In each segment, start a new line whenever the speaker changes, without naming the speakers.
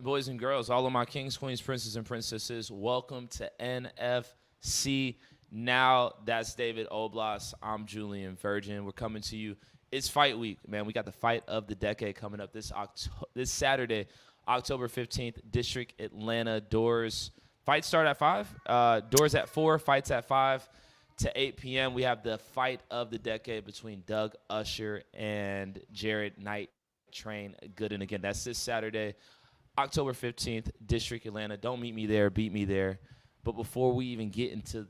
boys and girls, all of my kings, queens, princes, and princesses, welcome to NFC Now. That's David Oblas. I'm Julian Virgin. We're coming to you. It's fight week, man. We got the fight of the decade coming up this Saturday, October 15th, District Atlanta. Fights start at 5. Doors at 4. Fights at 5 to 8 p.m. We have the fight of the decade between Doug Usher and Jared Knight Train Gooden. Again, that's this Saturday, October 15th, District Atlanta. Don't meet me there, beat me there. But before we even get into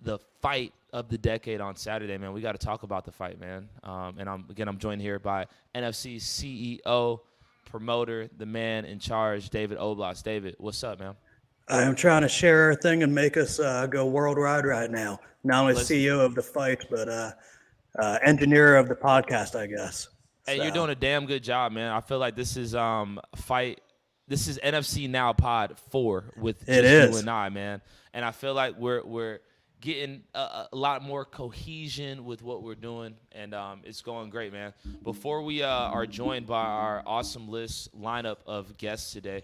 the fight of the decade on Saturday, man, we got to talk about the fight, man. And I'm joined here by NFC CEO, promoter, the man in charge, David Oblas. David, what's up, man?
I'm trying to share our thing and make us go worldwide right now. Not only CEO of the fight, but engineer of the podcast, I guess.
Hey, you're doing a damn good job, man. I feel like this is This is NFC Now Pod 4 with just you and I, man. And I feel like we're getting a lot more cohesion with what we're doing, and it's going great, man. Before we are joined by our awesome lineup of guests today,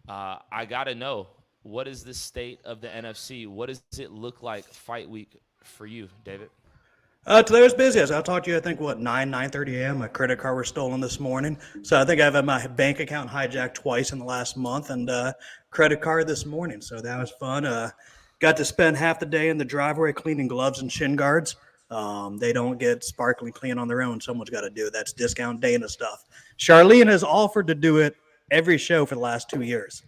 I got to know, what is the state of the NFC? What does it look like fight week for you, David?
Today was busy. As I talked to you, I think, 9:30 a.m. My credit card was stolen this morning. So I think I've had my bank account hijacked twice in the last month, and credit card this morning. So that was fun. Got to spend half the day in the driveway cleaning gloves and shin guards. They don't get sparkling clean on their own. Someone's got to do it. That's discount Dana stuff. Charlene has offered to do it every show for the last 2 years,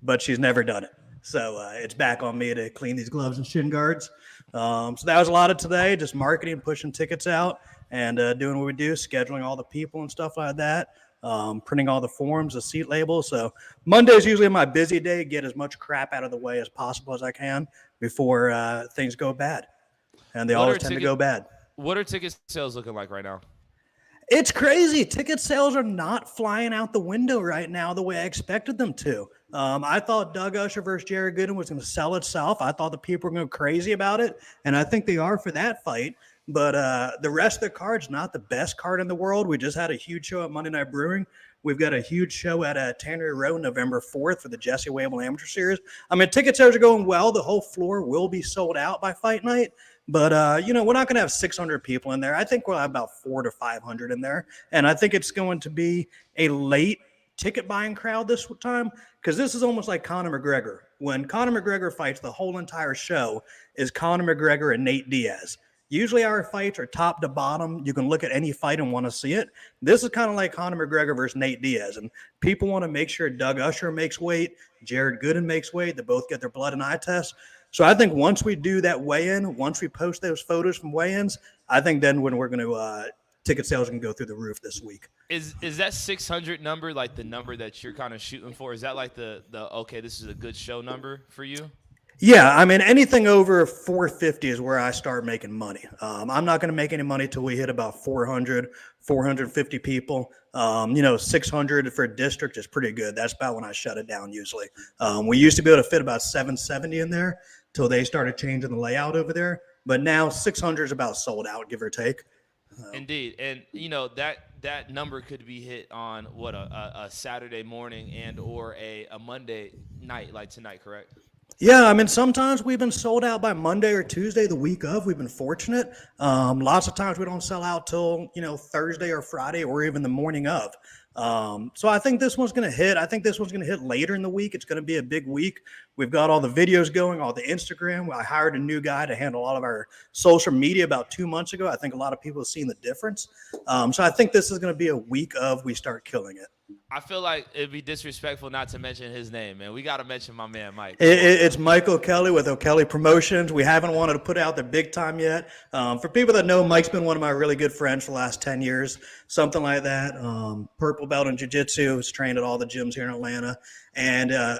but she's never done it. So it's back on me to clean these gloves and shin guards. So that was a lot of today, just marketing, pushing tickets out, and doing what we do, scheduling all the people and stuff like that, printing all the forms, the seat labels. So Monday is usually my busy day, get as much crap out of the way as possible as I can before things go bad. And they always tend to go bad.
What are ticket sales looking like right now?
It's crazy. Ticket sales are not flying out the window right now the way I expected them to. I thought Doug Usher versus Jared Gooden was going to sell itself. I thought the people were going to go crazy about it, and I think they are for that fight. But the rest of the card's not the best card in the world. We just had a huge show at Monday Night Brewing. We've got a huge show at Tannery Row November 4th for the Jesse Wable Amateur Series. I mean, ticket sales are going well. The whole floor will be sold out by fight night. But, we're not going to have 600 people in there. I think we'll have about 400 to 500 in there. And I think it's going to be a late ticket buying crowd this time, because this is almost like Conor McGregor. When Conor McGregor fights, the whole entire show is Conor McGregor and Nate Diaz. Usually our fights are top to bottom. You can look at any fight and want to see it. This is kind of like Conor McGregor versus Nate Diaz. And people want to make sure Doug Usher makes weight, Jared Gooden makes weight. They both get their blood and eye tests. So I think once we do that weigh-in, once we post those photos from weigh-ins, I think then when we're going to ticket sales can go through the roof this week.
Is that 600 number like the number that you're kind of shooting for? Is that like the okay, this is a good show number for you?
Yeah, I mean, anything over 450 is where I start making money. I'm not going to make any money till we hit about 400, 450 people. 600 for a district is pretty good. That's about when I shut it down usually. We used to be able to fit about 770 in there till they started changing the layout over there. But now 600 is about sold out, give or take.
Indeed. And, that number could be hit on a Saturday morning and or a Monday night like tonight, correct?
Yeah, I mean, sometimes we've been sold out by Monday or Tuesday the week of. We've been fortunate. Lots of times we don't sell out till, Thursday or Friday or even the morning of. So I think this one's going to hit. I think this one's going to hit later in the week. It's going to be a big week. We've got all the videos going, all the Instagram. I hired a new guy to handle all of our social media about 2 months ago. I think a lot of people have seen the difference. So I think this is going to be a week of we start killing it.
I feel like it'd be disrespectful not to mention his name, man. We got to mention my man, Mike.
It's Mike O'Kelly with O'Kelly Promotions. We haven't wanted to put out the big time yet. For people that know, Mike's been one of my really good friends for the last 10 years, something like that. Purple belt in jiu-jitsu. He's trained at all the gyms here in Atlanta. And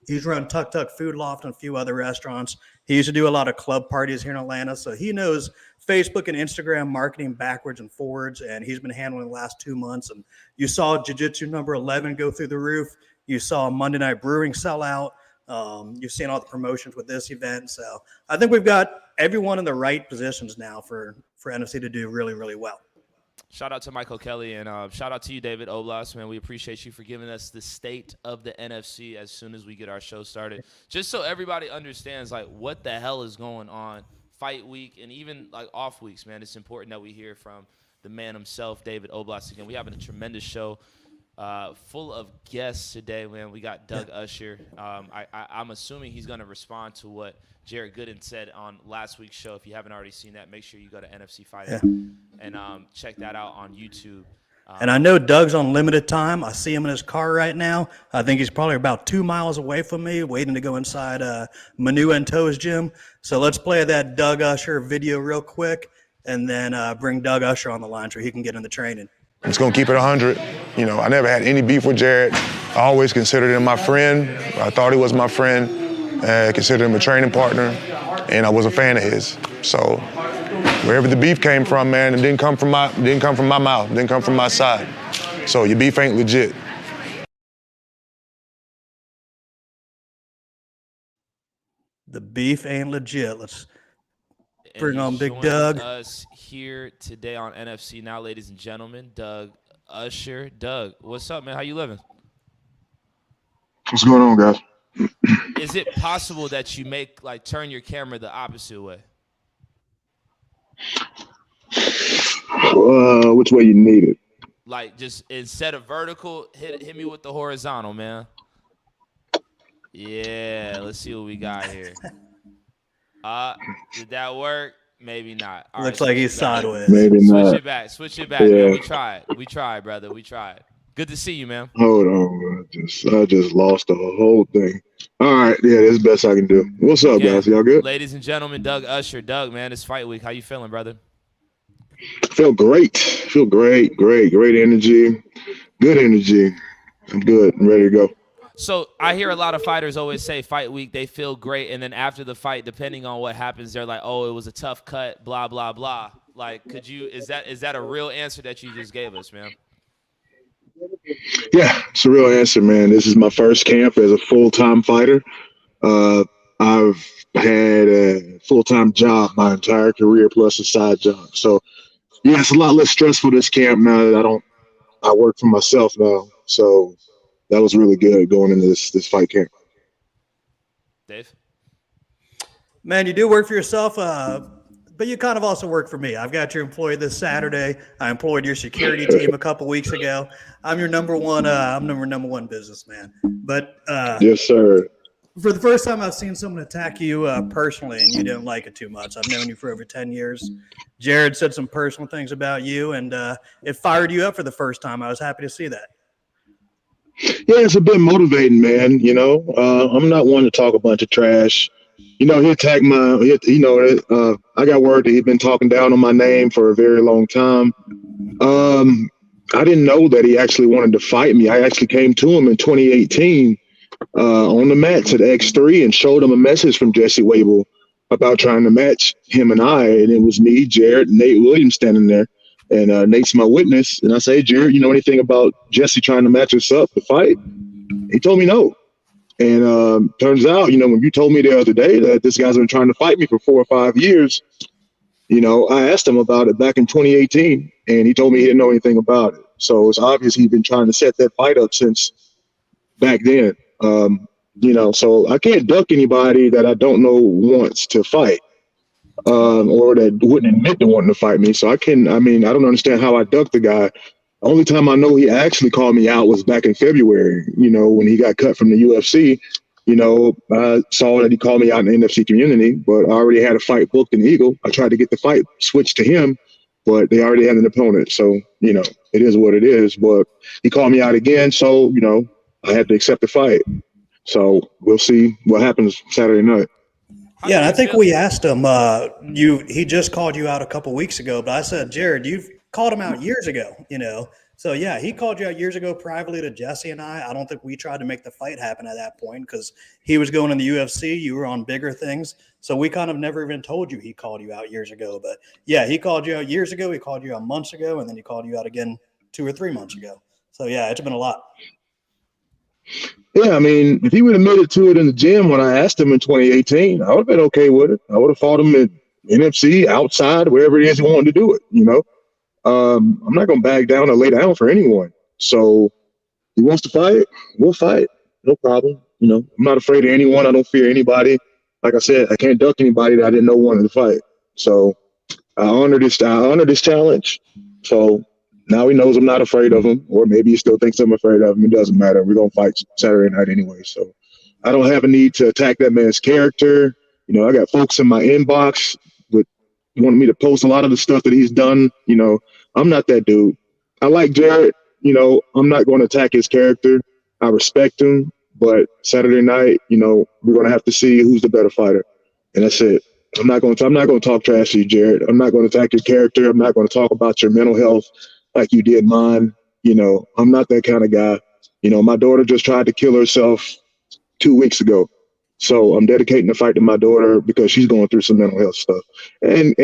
he's run Tuk Tuk Food Loft and a few other restaurants. He used to do a lot of club parties here in Atlanta, so he knows Facebook and Instagram marketing backwards and forwards, and he's been handling the last 2 months. And you saw Jiu-Jitsu number 11 go through the roof. You saw Monday Night Brewing sell out. You've seen all the promotions with this event. So I think we've got everyone in the right positions now for NFC to do really, really well.
Shout out to Michael Kelly and shout out to you, David Oblas, man. We appreciate you for giving us the state of the NFC as soon as we get our show started. Just so everybody understands, like, what the hell is going on fight week and even, like, off weeks, man. It's important that we hear from the man himself, David Oblas. Again, we having a tremendous show full of guests today, man. We got Doug Usher. I'm assuming he's going to respond to what Jared Gooden said on last week's show. If you haven't already seen that, make sure you go to NFC Fighting and check that out on YouTube.
And I know Doug's on limited time. I see him in his car right now. I think he's probably about 2 miles away from me, waiting to go inside Manu and Toe's gym. So let's play that Doug Usher video real quick, and then bring Doug Usher on the line so he can get in the training.
It's going to keep it 100. You know, I never had any beef with Jared. I always considered him my friend. I thought he was my friend. I considered him a training partner, and I was a fan of his. So wherever the beef came from, man, it didn't come from my mouth, didn't come from my side. So your beef ain't legit.
The beef ain't legit. Let's bring on Big Doug.
Us here today on NFC Now, ladies and gentlemen, Doug Usher. Doug, what's up, man? How you living?
What's going on, guys?
Is it possible that you turn your camera the opposite way?
Which way you need it?
Like, just instead of vertical, hit me with the horizontal, man. Yeah, let's see what we got here. Did that work? Maybe not. All
Looks
right,
like he's sideways.
Maybe not.
Switch it back.
Yeah.
Man. We tried, brother. We tried. Good to see you, man.
Hold on, I just lost the whole thing. All right, yeah, that's the best I can do. What's up, guys? Y'all good?
Ladies and gentlemen, Doug Usher. Doug, man, it's fight week. How you feeling, brother?
Feel great. Great energy. Good energy. I'm good. I'm ready to go.
So I hear a lot of fighters always say fight week, they feel great, and then after the fight, depending on what happens, they're like, oh, it was a tough cut, blah, blah, blah. Like, is that a real answer that you just gave us, man?
Yeah, it's a real answer, man. This is my first camp as a full-time fighter. I've had a full-time job my entire career plus a side job. So, yeah, it's a lot less stressful this camp now that I work for myself now. So that was really good going into this fight camp.
Dave?
Man, you do work for yourself, but you kind of also work for me. I've got you employed this Saturday. I employed your security team a couple weeks ago. I'm your number one businessman. But
yes, sir.
For the first time, I've seen someone attack you personally, and you didn't like it too much. I've known you for over 10 years. Jared said some personal things about you, and it fired you up for the first time. I was happy to see that.
Yeah, it's a bit motivating, man. You know, I'm not one to talk a bunch of trash. You know, he attacked I got word that he'd been talking down on my name for a very long time. I didn't know that he actually wanted to fight me. I actually came to him in 2018 on the match at X3 and showed him a message from Jesse Wable about trying to match him and I. And it was me, Jared, and Nate Williams standing there. And Nate's my witness. And I say, Jared, you know anything about Jesse trying to match us up to fight? He told me no. And turns out, you know, when you told me the other day that this guy's been trying to fight me for 4 or 5 years, you know, I asked him about it back in 2018, and he told me he didn't know anything about it. So it's obvious he'd been trying to set that fight up since back then. You know, so I can't duck anybody that I don't know wants to fight. Or that wouldn't admit to wanting to fight me. So I don't understand how I ducked the guy. The only time I know he actually called me out was back in February, you know, when he got cut from the UFC. You know, I saw that he called me out in the NFC community, but I already had a fight booked in Eagle. I tried to get the fight switched to him, but they already had an opponent. So, you know, it is what it is. But he called me out again, so, you know, I had to accept the fight. So we'll see what happens Saturday night.
Yeah, and I think we asked him, he just called you out a couple weeks ago, but I said, Jared, you've called him out years ago, you know. So, yeah, he called you out years ago privately to Jesse and I. I don't think we tried to make the fight happen at that point because he was going in the UFC. You were on bigger things. So we kind of never even told you he called you out years ago. But, yeah, he called you out years ago. He called you out months ago, and then he called you out again 2 or 3 months ago. So, yeah, it's been a lot.
Yeah, I mean, if he would have admitted to it in the gym when I asked him in 2018, I would have been okay with it. I would have fought him at NFC, outside, wherever it is he wanted to do it, you know. I'm not going to back down or lay down for anyone. So he wants to fight, we'll fight. No problem. I'm not afraid of anyone. I don't fear anybody. Like I said, I can't duck anybody that I didn't know wanted to fight. So I honor this challenge. So now he knows I'm not afraid of him, or maybe he still thinks I'm afraid of him. It doesn't matter. We're going to fight Saturday night anyway. So I don't have a need to attack that man's character. I got folks in my inbox with wanting me to post a lot of the stuff that he's done. I'm not that dude. I like Jared. I'm not going to attack his character. I respect him. But Saturday night, we're going to have to see who's the better fighter. And that's it. I'm not going to talk trash to you, Jared. I'm not going to attack your character. I'm not going to talk about your mental health like you did mine. I'm not that kind of guy. My daughter just tried to kill herself 2 weeks ago. So I'm dedicating the fight to my daughter because she's going through some mental health stuff. And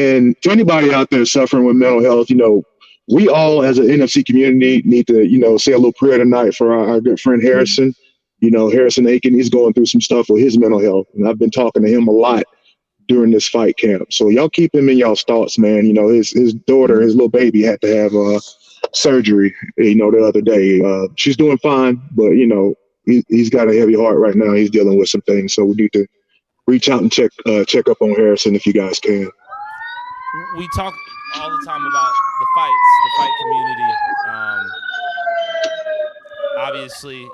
to anybody out there suffering with mental health, we all as an NFC community need to, say a little prayer tonight for our good friend Harrison. Harrison Aiken, he's going through some stuff with his mental health. And I've been talking to him a lot during this fight camp. So y'all keep him in y'all's thoughts, man. His daughter, his little baby had to have surgery, the other day. She's doing fine, but, he's got a heavy heart right now. He's dealing with some things. So we need to reach out and check up on Harrison if you guys can.
We talk all the time about the fight community. Obviously,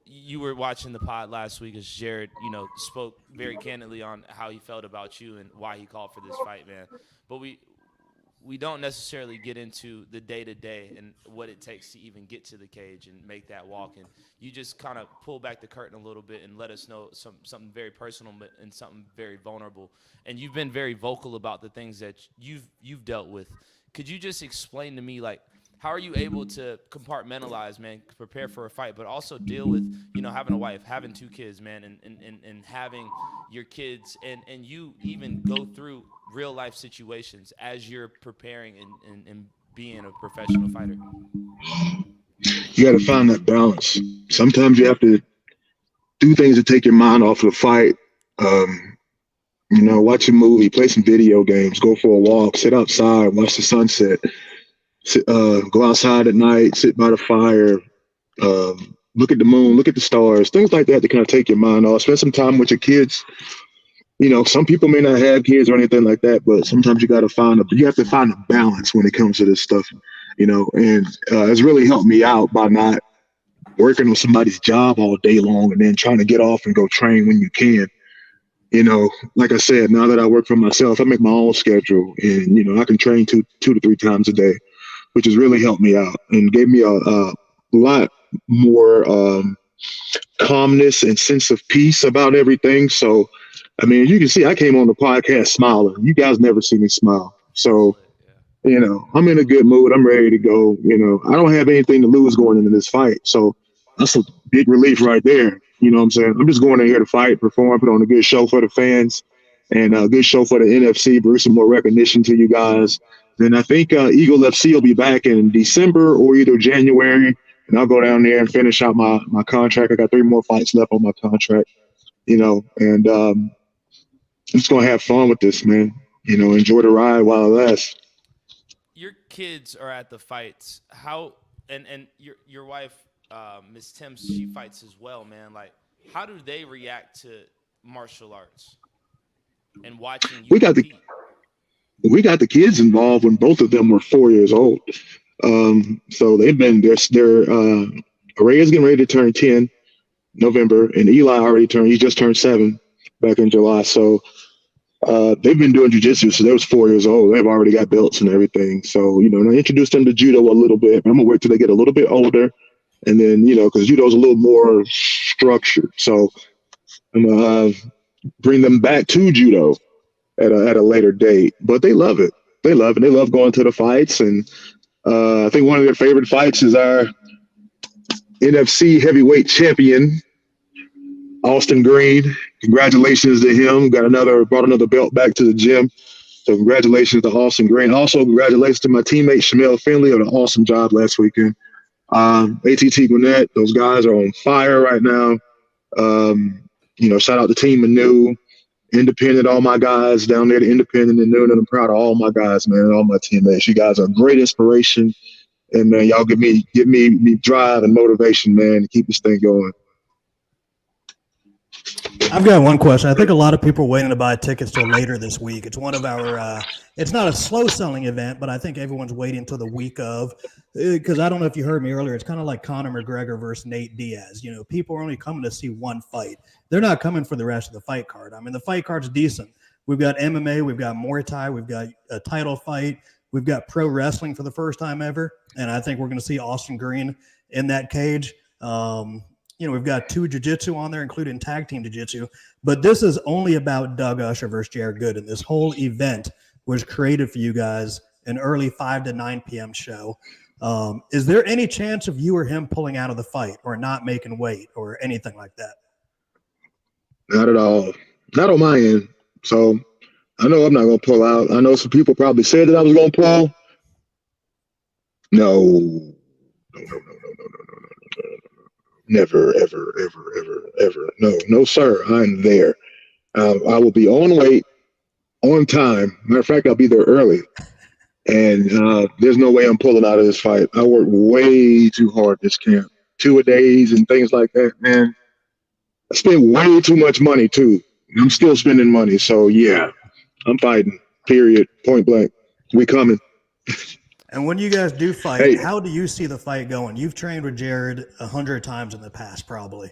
you were watching the pod last week as Jared, spoke very candidly on how he felt about you and why he called for this fight, man. But we don't necessarily get into the day-to-day and what it takes to even get to the cage and make that walk. And you just kind of pull back the curtain a little bit and let us know something very personal and something very vulnerable. And you've been very vocal about the things that you've dealt with. Could you just explain to me, how are you able to compartmentalize, man, prepare for a fight, but also deal with, having a wife, having 2 kids, man, and having your kids and you even go through real life situations as you're preparing and being a professional fighter?
You got to find that balance. Sometimes you have to do things to take your mind off of the fight. Watch a movie, play some video games, go for a walk, sit outside, watch the sunset. Go outside at night, sit by the fire, look at the moon, look at the stars, things like that to kind of take your mind off. Spend some time with your kids. Some people may not have kids or anything like that, but sometimes you have to find a balance when it comes to this stuff, and it's really helped me out by not working on somebody's job all day long and then trying to get off and go train when you can. Like I said, now that I work for myself, I make my own schedule and, I can train two to 3 times a day, which has really helped me out and gave me a lot more calmness and sense of peace about everything. So, you can see I came on the podcast smiling. You guys never see me smile. So, I'm in a good mood. I'm ready to go. I don't have anything to lose going into this fight. So that's a big relief right there. You know what I'm saying? I'm just going in here to fight, perform, put on a good show for the fans and a good show for the NFC, bring some more recognition to you guys. Then I think Eagle FC will be back in December or either January, and I'll go down there and finish out my contract. I got 3 more fights left on my contract, and I'm just going to have fun with this, man. Enjoy the ride while it lasts.
Your kids are at the fights. How and your wife, Miss Tim, she fights as well, man. How do they react to martial arts and watching you compete?
We got the kids involved when both of them were 4 years old. So they've been Ray is getting ready to turn 10 November, and Eli he just turned 7 back in July. So they've been doing jiu-jitsu, so they was 4 years old. They've already got belts and everything. So, I introduced them to judo a little bit. I'm gonna wait till they get a little bit older. And then, because judo's a little more structured. So I'm gonna bring them back to judo at a later date, but they love it. They love it. They love going to the fights. And I think one of their favorite fights is our NFC heavyweight champion, Austin Green. Congratulations to him. Brought another belt back to the gym. So congratulations to Austin Green. Also, congratulations to my teammate, Shamel Finley, on an awesome job last weekend. ATT Gwinnett, those guys are on fire right now. Shout out to Team Manu. Independent, all my guys down there, the Independent and Noonan. I'm proud of all my guys, man, all my teammates. You guys are a great inspiration. And man, y'all give me drive and motivation, man, to keep this thing going.
I've got one question. I think a lot of people are waiting to buy tickets till later this week. It's one of our, it's not a slow selling event, but I think everyone's waiting until the week of, because I don't know if you heard me earlier. It's kind of like Conor McGregor versus Nate Diaz. You know, people are only coming to see one fight. They're not coming for the rest of the fight card. I mean, the fight card's decent. We've got MMA, we've got Muay Thai, we've got a title fight, we've got pro wrestling for the first time ever, and I think we're going to see Austin Green in that cage. You know, we've got 2 jiu-jitsu on there, including tag team jiu-jitsu. But this is only about Doug Usher versus Jared Gooden. This whole event was created for you guys, an early 5 to 9 p.m. show. Is there any chance of you or him pulling out of the fight or not making weight or anything like that?
Not at all. Not on my end. So I know I'm not going to pull out. I know some people probably said that I was going to pull. No. Never, ever, ever, ever, ever. No, sir. I'm there. I will be on weight, on time. Matter of fact, I'll be there early. And there's no way I'm pulling out of this fight. I worked way too hard this camp. 2-a-days and things like that, man. I spent way too much money, too. I'm still spending money. So, yeah, I'm fighting, period, point blank. We coming.
And when you guys do fight, how do you see the fight going? You've trained with Jared 100 times in the past, probably.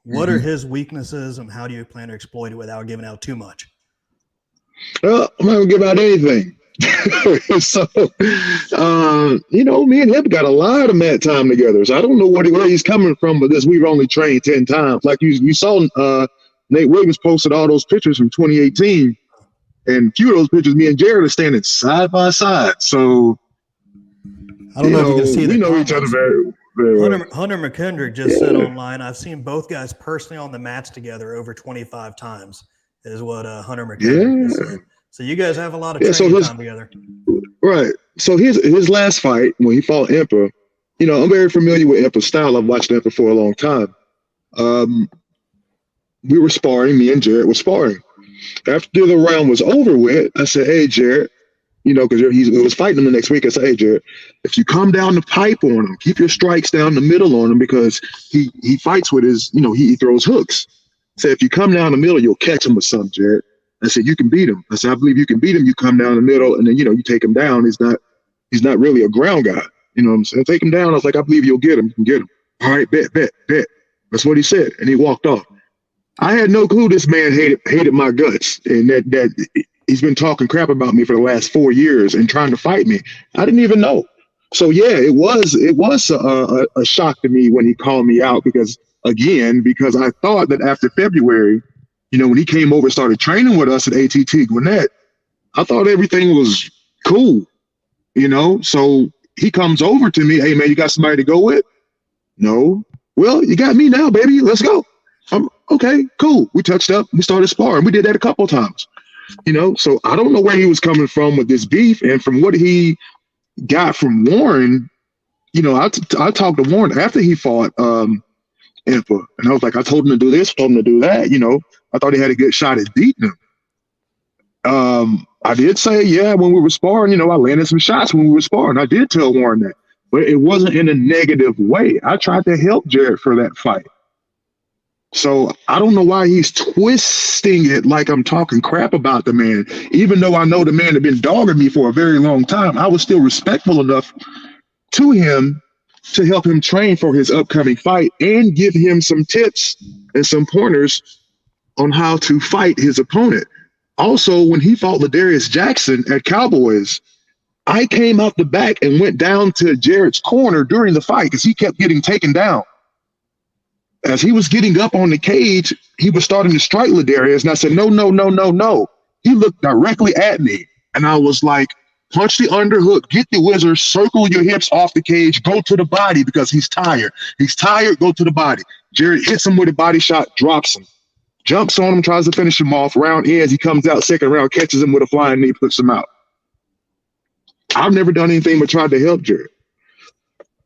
What are his weaknesses, and how do you plan to exploit it without giving out too much?
Well, I'm not going to give out anything. So, you know, me and him got a lot of mat time together. So I don't know where he's coming from, but we've only trained 10 times. Like you saw Nate Williams posted all those pictures from 2018. And a few of those pictures, me and Jared are standing side by side. So,
I don't know if you can see that.
We know each other very well.
Hunter McKendrick just said online, I've seen both guys personally on the mats together over 25 times, is what Hunter McKendrick said. So you guys have a lot of training time together. Right.
So his last fight, when he fought Emperor, you know, I'm very familiar with Emperor's style. I've watched Emperor for a long time. We were sparring. Me and Jared were sparring. After the round was over with, I said, hey, Jared, you know, because he was fighting him the next week. I said, hey, Jared, if you come down the pipe on him, keep your strikes down the middle on him, because he fights with his, you know, he throws hooks. I said, if you come down the middle, you'll catch him with something, Jared. I said, you can beat him. I said, I believe you can beat him. You come down the middle, and then, you know, you take him down. He's not really a ground guy. You know what I'm saying? Take him down. I was like, I believe you'll get him. You can get him. All right, bet. That's what he said. And he walked off. I had no clue this man hated my guts, and that he's been talking crap about me for the last 4 years and trying to fight me. I didn't even know. So yeah, it was a shock to me when he called me out, because I thought that after February, you know, when he came over and started training with us at ATT Gwinnett, I thought everything was cool, you know. So he comes over to me, hey man, you got somebody to go with? No. Well, you got me now, baby. Let's go. Okay, cool. We touched up. We started sparring. We did that a couple of times, you know. So I don't know where he was coming from with this beef, and from what he got from Warren, you know, I talked to Warren after he fought Emperor, and I was like, I told him to do this, told him to do that. You know, I thought he had a good shot at beating him. I did say, yeah, when we were sparring, you know, I landed some shots when we were sparring. I did tell Warren that, but it wasn't in a negative way. I tried to help Jared for that fight. So I don't know why he's twisting it like I'm talking crap about the man. Even though I know the man had been dogging me for a very long time, I was still respectful enough to him to help him train for his upcoming fight and give him some tips and some pointers on how to fight his opponent. Also, when he fought Ladarius Jackson at Cowboys, I came out the back and went down to Jared's corner during the fight because he kept getting taken down. As he was getting up on the cage, he was starting to strike Ladarius, and I said, no. He looked directly at me, and I was like, punch the underhook, get the wizard, circle your hips off the cage, go to the body because he's tired. He's tired, go to the body. Jared hits him with a body shot, drops him, jumps on him, tries to finish him off. Round ends, he comes out second round, catches him with a flying knee, puts him out. I've never done anything but tried to help Jared.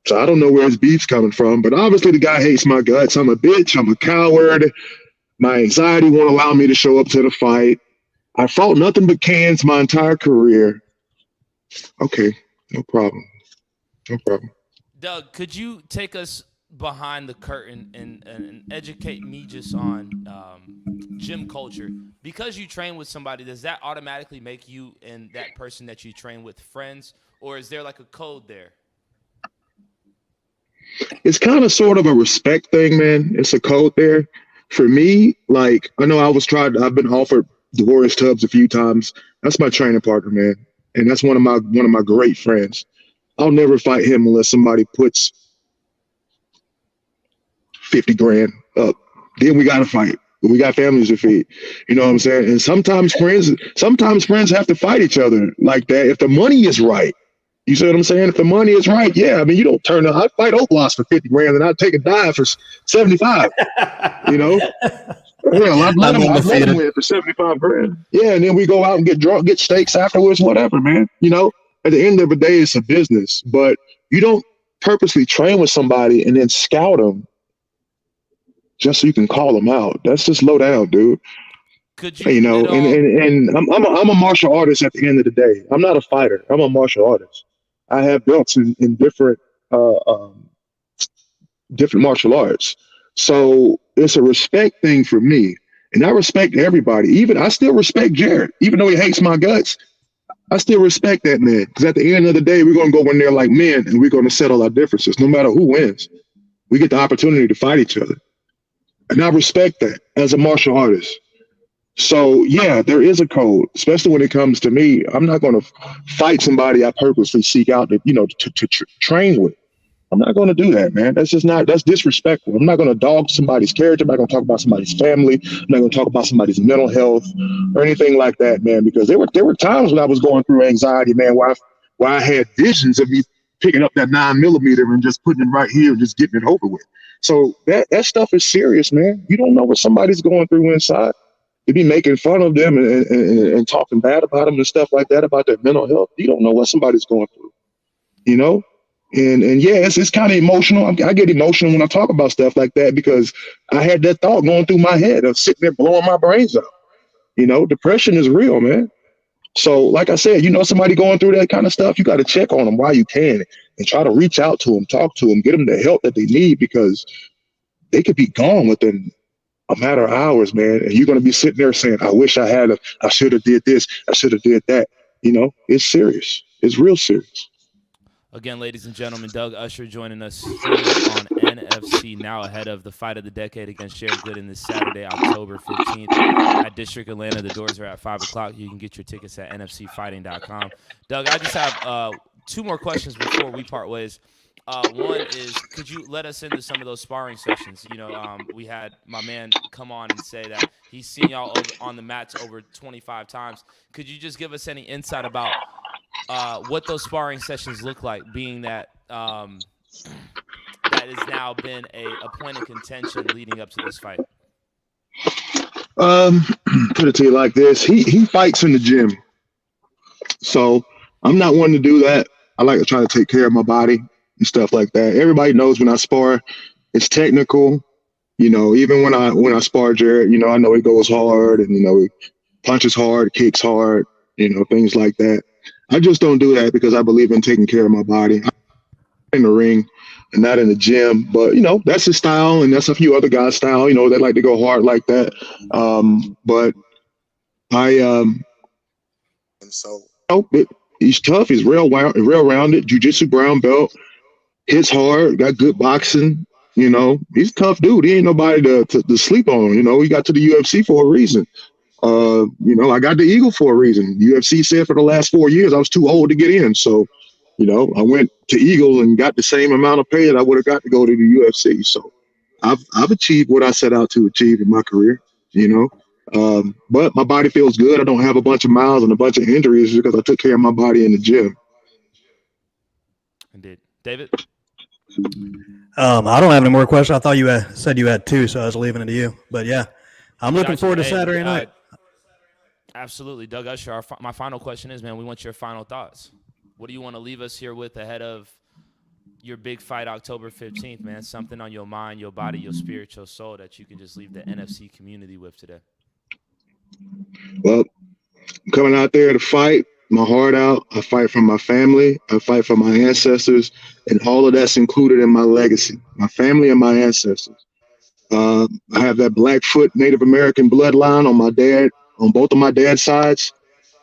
So I don't know where his beef's coming from, but obviously the guy hates my guts. I'm a bitch. I'm a coward. My anxiety won't allow me to show up to the fight. I fought nothing but cans my entire career. Okay, no problem. No problem.
Doug, could you take us behind the curtain and educate me just on gym culture? Because you train with somebody, does that automatically make you and that person that you train with friends, or is there like a code there?
It's kind of sort of a respect thing, man. It's a code there. For me, like I know I've been offered Dewarrius Tubbs a few times. That's my training partner, man. And that's one of my great friends. I'll never fight him unless somebody puts 50 grand up. Then we gotta fight. We got families to feed. You know what I'm saying? And sometimes friends have to fight each other like that if the money is right. You see what I'm saying? If the money is right, yeah. I mean, you don't turn. I fight Oakloss for 50 grand, and I take a dive for 75. You know? Well, I've let him win for 75 grand. Yeah, and then we go out and get drunk, get steaks afterwards, whatever, man. You know, at the end of the day, it's a business. But you don't purposely train with somebody and then scout them just so you can call them out. That's just low down, dude.
Could you,
you know, and I'm a martial artist at the end of the day. I'm not a fighter. I'm a martial artist. I have belts in different different martial arts. So it's a respect thing for me. And I respect everybody. I still respect Jared. Even though he hates my guts, I still respect that man. Because at the end of the day, we're going to go in there like men and we're going to settle our differences. No matter who wins, we get the opportunity to fight each other. And I respect that as a martial artist. So, yeah, there is a code, especially when it comes to me. I'm not going to fight somebody I purposely seek out to train with. I'm not going to do that, man. That's disrespectful. I'm not going to dog somebody's character. I'm not going to talk about somebody's family. I'm not going to talk about somebody's mental health or anything like that, man, because there were times when I was going through anxiety, man, where I had visions of me picking up that 9mm and just putting it right here and just getting it over with. So that stuff is serious, man. You don't know what somebody's going through inside. You be making fun of them and talking bad about them and stuff like that, about their mental health. You don't know what somebody's going through, you know? And yeah, it's kind of emotional. I get emotional when I talk about stuff like that because I had that thought going through my head of sitting there blowing my brains out. You know, depression is real, man. So like I said, you know, somebody going through that kind of stuff, you got to check on them while you can and try to reach out to them, talk to them, get them the help that they need because they could be gone within a matter of hours, man. And you're going to be sitting there saying, I wish I should have did this. I should have did that. You know, it's serious. It's real serious.
Again, ladies and gentlemen, Doug Usher joining us here on NFC Now ahead of the fight of the decade against Jared Gooden this Saturday, October 15th at District Atlanta. The doors are at 5 o'clock. You can get your tickets at nfcfighting.com. Doug, I just have two more questions before we part ways. One is, could you let us into some of those sparring sessions? You know, we had my man come on and say that he's seen y'all on the mats over 25 times. Could you just give us any insight about what those sparring sessions look like, being that that has now been a point of contention leading up to this fight?
Put it to you like this. He fights in the gym. So I'm not one to do that. I like to try to take care of my body and stuff like that. Everybody knows when I spar, it's technical. You know, even when I spar Jared, you know, I know he goes hard and, you know, he punches hard, kicks hard, you know, things like that. I just don't do that because I believe in taking care of my body. I'm in the ring and not in the gym, but you know, that's his style and that's a few other guys' style, you know, they like to go hard like that. But and so he's tough, he's real rounded, jiu-jitsu brown belt, hits hard, got good boxing, you know, he's a tough dude. He ain't nobody to sleep on, you know, he got to the UFC for a reason. You know, I got the Eagle for a reason. UFC said for the last 4 years I was too old to get in. So, you know, I went to Eagle and got the same amount of pay that I would have got to go to the UFC. So I've achieved what I set out to achieve in my career, you know. But my body feels good. I don't have a bunch of miles and a bunch of injuries because I took care of my body in the gym.
Indeed. David?
I don't have any more questions. I thought you said you had two, so I was leaving it to you. But yeah, I'm looking forward to Saturday night.
Absolutely. Doug Usher, my final question is, man, we want your final thoughts. What do you want to leave us here with ahead of your big fight October 15th, man. Something on your mind, your body, your spirit, your soul that you can just leave the NFC community with today.
Well, I'm coming out there to fight my heart out. I fight for my family. I fight for my ancestors, and all of that's included in my legacy, my family and my ancestors. I have that Blackfoot Native American bloodline on both of my dad's sides,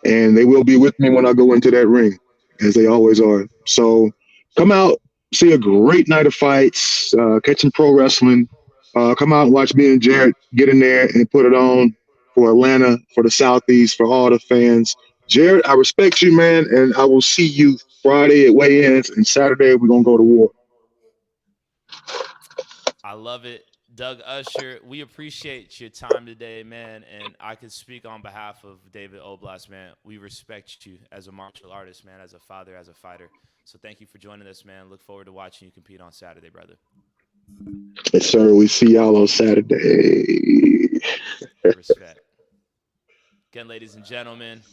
and they will be with me when I go into that ring, as they always are. So come out, see a great night of fights, catching pro wrestling. Come out and watch me and Jared get in there and put it on for Atlanta, for the Southeast, for all the fans. Jared, I respect you, man, and I will see you Friday at weigh-ins, and Saturday we're going to go to war.
I love it. Doug Usher, we appreciate your time today, man, and I can speak on behalf of David Oblast, man. We respect you as a martial artist, man, as a father, as a fighter. So thank you for joining us, man. Look forward to watching you compete on Saturday, brother.
Yes, sir. We see y'all on Saturday.
Respect. Again, ladies and gentlemen,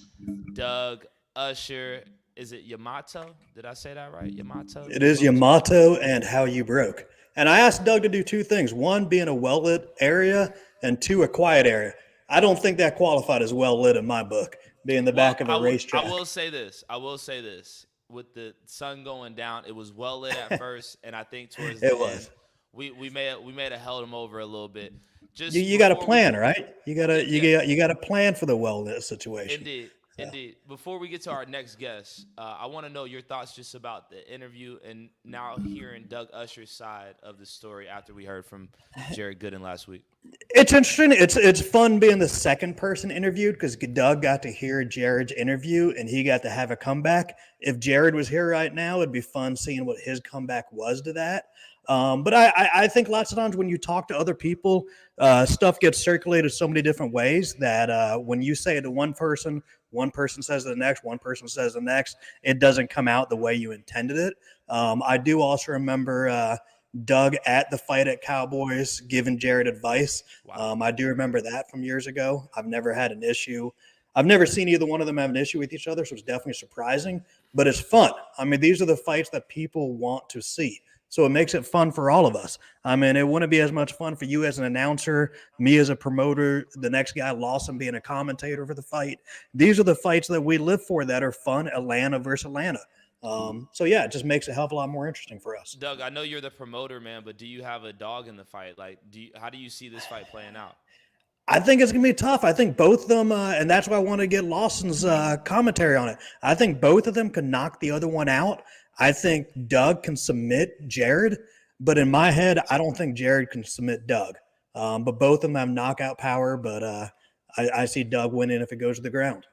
Doug Usher. Is it Yamato? Did I say that right? Yamato?
It is Yamato and How You Broke. And I asked Doug to do two things. One, be in a well-lit area, and two, a quiet area. I don't think that qualified as well-lit in my book, being the back of a racetrack.
I will say this. With the sun going down, it was well-lit at first, and I think towards the end, we may have held him over a little bit. Just
you got a plan, right? You got a plan for the well-lit situation.
Indeed. Before we get to our next guest, I want to know your thoughts just about the interview and now hearing Doug Usher's side of the story after we heard from Jared Gooden last week.
It's interesting. It's fun being the second person interviewed because Doug got to hear Jared's interview and he got to have a comeback. If Jared was here right now, it'd be fun seeing what his comeback was to that. But I think lots of times when you talk to other people, stuff gets circulated so many different ways that when you say it to one person says the next, one person says the next, it doesn't come out the way you intended it. I do also remember Doug at the fight at Cowboys giving Jared advice.
Wow.
I do remember that from years ago. I've never had an issue. I've never seen either one of them have an issue with each other, so it's definitely surprising, but it's fun. I mean, these are the fights that people want to see. So it makes it fun for all of us. I mean, it wouldn't be as much fun for you as an announcer, me as a promoter, the next guy, Lawson, being a commentator for the fight. These are the fights that we live for that are fun, Atlanta versus Atlanta. So, yeah, it just makes it a hell of a lot more interesting for us.
Doug, I know you're the promoter, man, but do you have a dog in the fight? Like, how do you see this fight playing out?
I think it's going to be tough. I think both of them, and that's why I want to get Lawson's commentary on it. I think both of them can knock the other one out. I think Doug can submit Jared, but in my head, I don't think Jared can submit Doug. But both of them have knockout power, but I see Doug winning if it goes to the ground.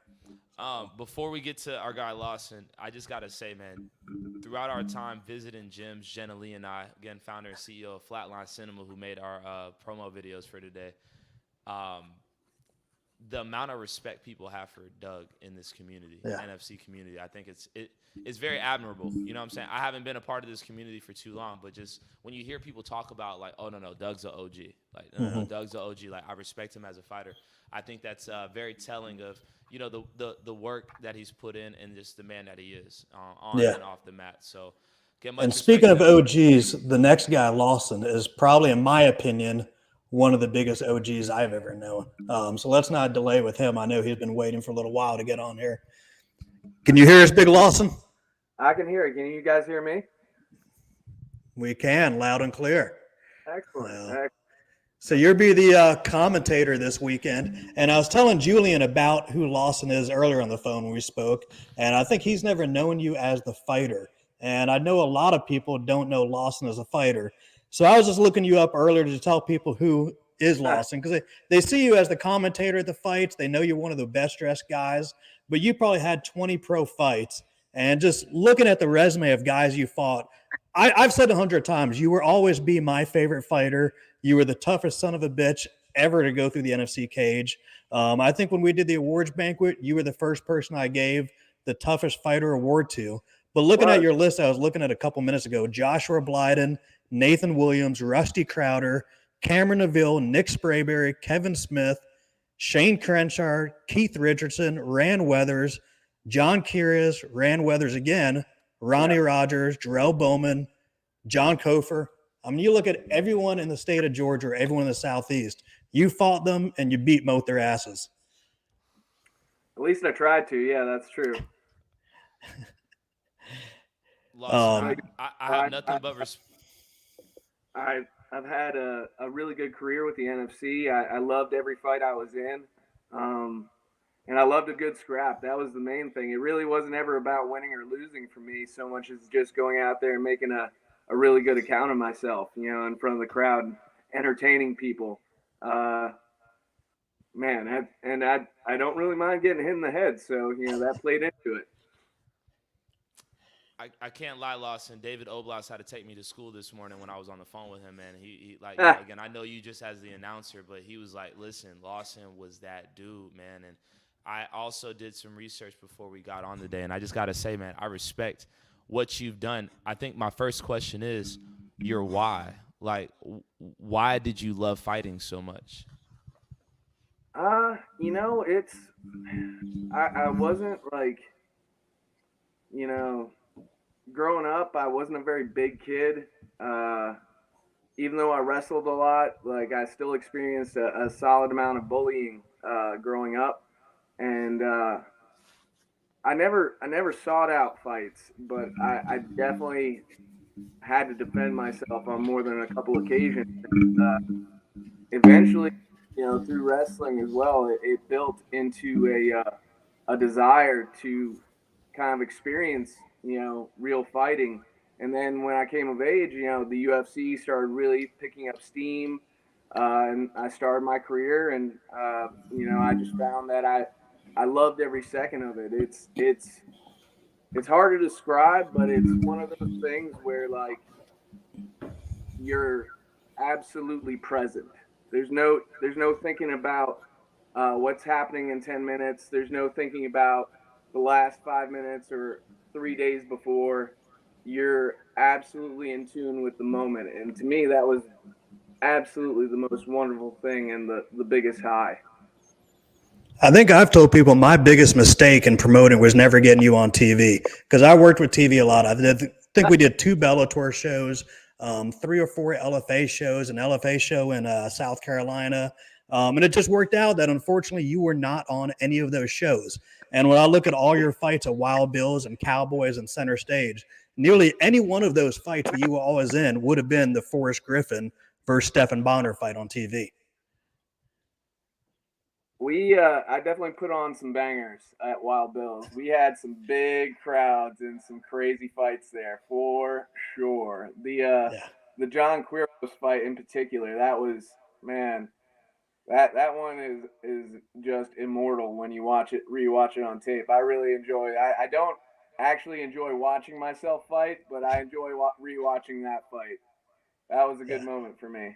Before we get to our guy Lawson, I just got to say, man, throughout our time visiting gyms, Jenna Lee and I, again, founder and CEO of Flatline Cinema, who made our promo videos for today, the amount of respect people have for Doug in this community, the NFC community, I think it's very admirable. You know what I'm saying? I haven't been a part of this community for too long, but just when you hear people talk about like, oh, no, Doug's an OG. Like, no, Doug's an OG. Like, I respect him as a fighter. I think that's very telling of, you know, the work that he's put in and just the man that he is on and off the mat. So,
and speaking of OGs, the next guy, Lawson, is probably, in my opinion, one of the biggest OGs I've ever known. So let's not delay with him. I know he's been waiting for a little while to get on here. Can you hear us, Big Lawson?
I can hear it. Can you guys hear me?
We can, loud and clear.
Excellent.
So you'll be the commentator this weekend. And I was telling Julian about who Lawson is earlier on the phone when we spoke, and I think he's never known you as the fighter. And I know a lot of people don't know Lawson as a fighter. So I was just looking you up earlier to tell people who is Lawson, because they see you as the commentator at the fights. They know you're one of the best-dressed guys, but you probably had 20 pro fights. And just looking at the resume of guys you fought, I've said 100 times, you will always be my favorite fighter. You were the toughest son of a bitch ever to go through the NFC cage. I think when we did the awards banquet, you were the first person I gave the toughest fighter award to. But looking at your list, I was looking at a couple minutes ago, Joshua Blyden, Nathan Williams, Rusty Crowder, Cameron Neville, Nick Sprayberry, Kevin Smith, Shane Crenshaw, Keith Richardson, Rand Weathers, John Kyrgios, Rand Weathers again, Ronnie Rogers, Jarrell Bowman, John Kofor. I mean, you look at everyone in the state of Georgia, or everyone in the Southeast, you fought them and you beat both their asses.
At least I tried to. Yeah, that's true.
Lawson, I have nothing but respect.
I've had a really good career with the NFC. I loved every fight I was in, and I loved a good scrap. That was the main thing. It really wasn't ever about winning or losing for me so much as just going out there and making a really good account of myself, in front of the crowd, entertaining people. Man, I don't really mind getting hit in the head, so that played into it.
I can't lie, Lawson. David Oblas had to take me to school this morning when I was on the phone with him, man. He again, I know you just as the announcer, but he was like, listen, Lawson was that dude, man. And I also did some research before we got on today, and I just got to say, man, I respect what you've done. I think my first question is your why. Like, why did you love fighting so much?
I wasn't like, growing up, I wasn't a very big kid. Even though I wrestled a lot, like I still experienced a solid amount of bullying growing up, and I never sought out fights, but I definitely had to defend myself on more than a couple occasions. Eventually, through wrestling as well, it built into a desire to kind of experience, real fighting. And then when I came of age, the UFC started really picking up steam, and I started my career, and I just found that I loved every second of it. It's hard to describe, but it's one of those things where like you're absolutely present. There's no thinking about what's happening in 10 minutes. There's no thinking about the last 5 minutes or 3 days before. You're absolutely in tune with the moment. And to me, that was absolutely the most wonderful thing and the biggest high.
I think I've told people my biggest mistake in promoting was never getting you on TV, because I worked with TV a lot. I think we did 2 Bellator shows, 3 or 4 LFA shows, an LFA show in South Carolina. And it just worked out that unfortunately you were not on any of those shows. And when I look at all your fights at Wild Bills and Cowboys and Center Stage, nearly any one of those fights that you were always in would have been the Forrest Griffin versus Stephan Bonner fight on TV.
I definitely put on some bangers at Wild Bills. We had some big crowds and some crazy fights there for sure. The John Quiros fight in particular, that was, man, that one is just immortal when you rewatch it on tape. I really enjoy it. I don't actually enjoy watching myself fight, but I enjoy rewatching that fight. That was a good moment for me.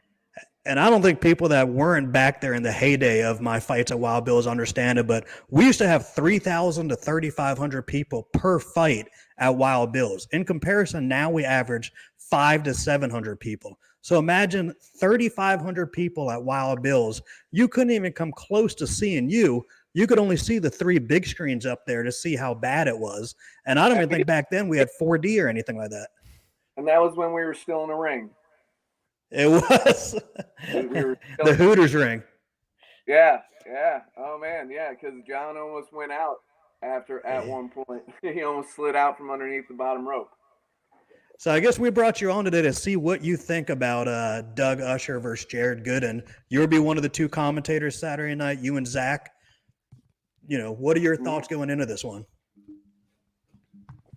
And I don't think people that weren't back there in the heyday of my fights at Wild Bills understand it, but we used to have 3,000 to 3,500 people per fight at Wild Bills. In comparison, now we average 500 to 700 people. So imagine 3,500 people at Wild Bills. You couldn't even come close to seeing you. You could only see the 3 big screens up there to see how bad it was. And I don't even think back then we had 4D or anything like that.
And that was when we were still in the ring.
It was the Hooters ring.
Yeah. Oh man, yeah, because John almost went out at one point. He almost slid out from underneath the bottom rope.
So I guess we brought you on today to see what you think about Doug Usher versus Jared Gooden. You'll be one of the 2 commentators Saturday night, you and Zach. What are your thoughts going into this one?